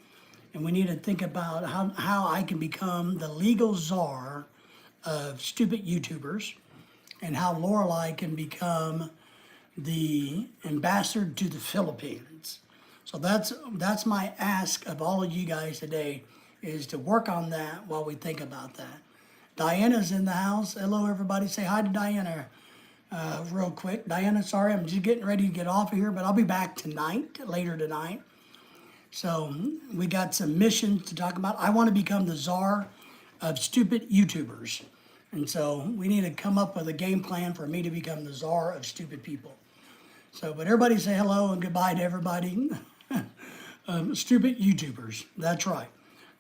And we need to think about how I can become the legal czar of stupid YouTubers, and how Lorelai can become the ambassador to the Philippines. So that's my ask of all of you guys today, is to work on that while we think about that. Diana's in the house. Hello, everybody. Say hi to Diana real quick. Diana, sorry, I'm just getting ready to get off of here, but I'll be back tonight, later tonight. So we got some missions to talk about. I want to become the czar of stupid YouTubers. And so we need to come up with a game plan for me to become the czar of stupid people. So, but everybody say hello and goodbye to everybody. Stupid YouTubers. That's right.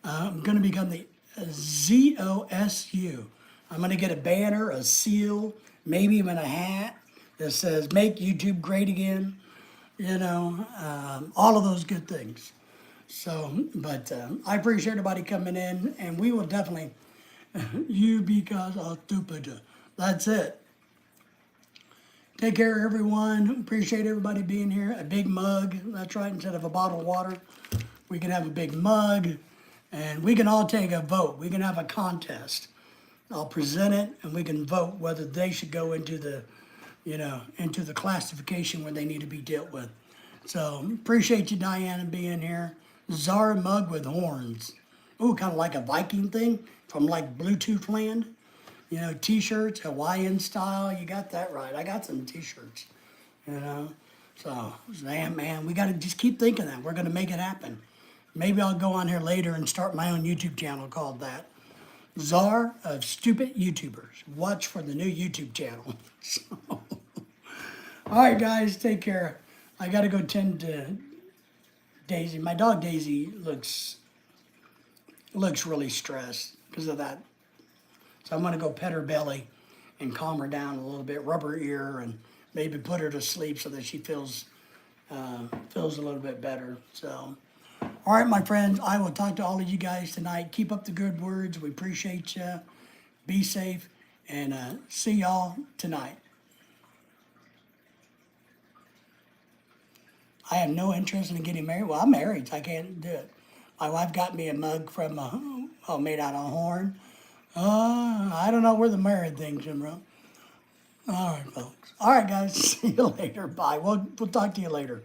I'm going to become the ZOSU. I'm going to get a banner, a seal, maybe even a hat that says "Make YouTube Great Again." You know, all of those good things. So, but I appreciate everybody coming in, and we will definitely, you because I'm stupid. That's it. Take care, everyone. Appreciate everybody being here. A big mug, that's right, instead of a bottle of water, we can have a big mug, and we can all take a vote. We can have a contest. I'll present it, and we can vote whether they should go into the, into the classification where they need to be dealt with. So, appreciate you, Diana, being here. Czar mug with horns. Ooh, kind of like a Viking thing from like Bluetooth land. T-shirts, Hawaiian style. You got that right. I got some T-shirts, So, man, we got to just keep thinking that. We're going to make it happen. Maybe I'll go on here later and start my own YouTube channel called that. Czar of Stupid YouTubers. Watch for the new YouTube channel. So, all right, guys, take care. I got to go tend to Daisy. My dog Daisy looks really stressed because of that. So I'm going to go pet her belly and calm her down a little bit, rub her ear, and maybe put her to sleep so that she feels a little bit better. So, all right, my friends, I will talk to all of you guys tonight. Keep up the good words. We appreciate you. Be safe, and see y'all tonight. I have no interest in getting married. Well, I'm married, so I can't do it. My wife got me a mug from made out of horn. I don't know where the married thing's from. All right, folks. All right, guys. See you later. Bye. We'll talk to you later.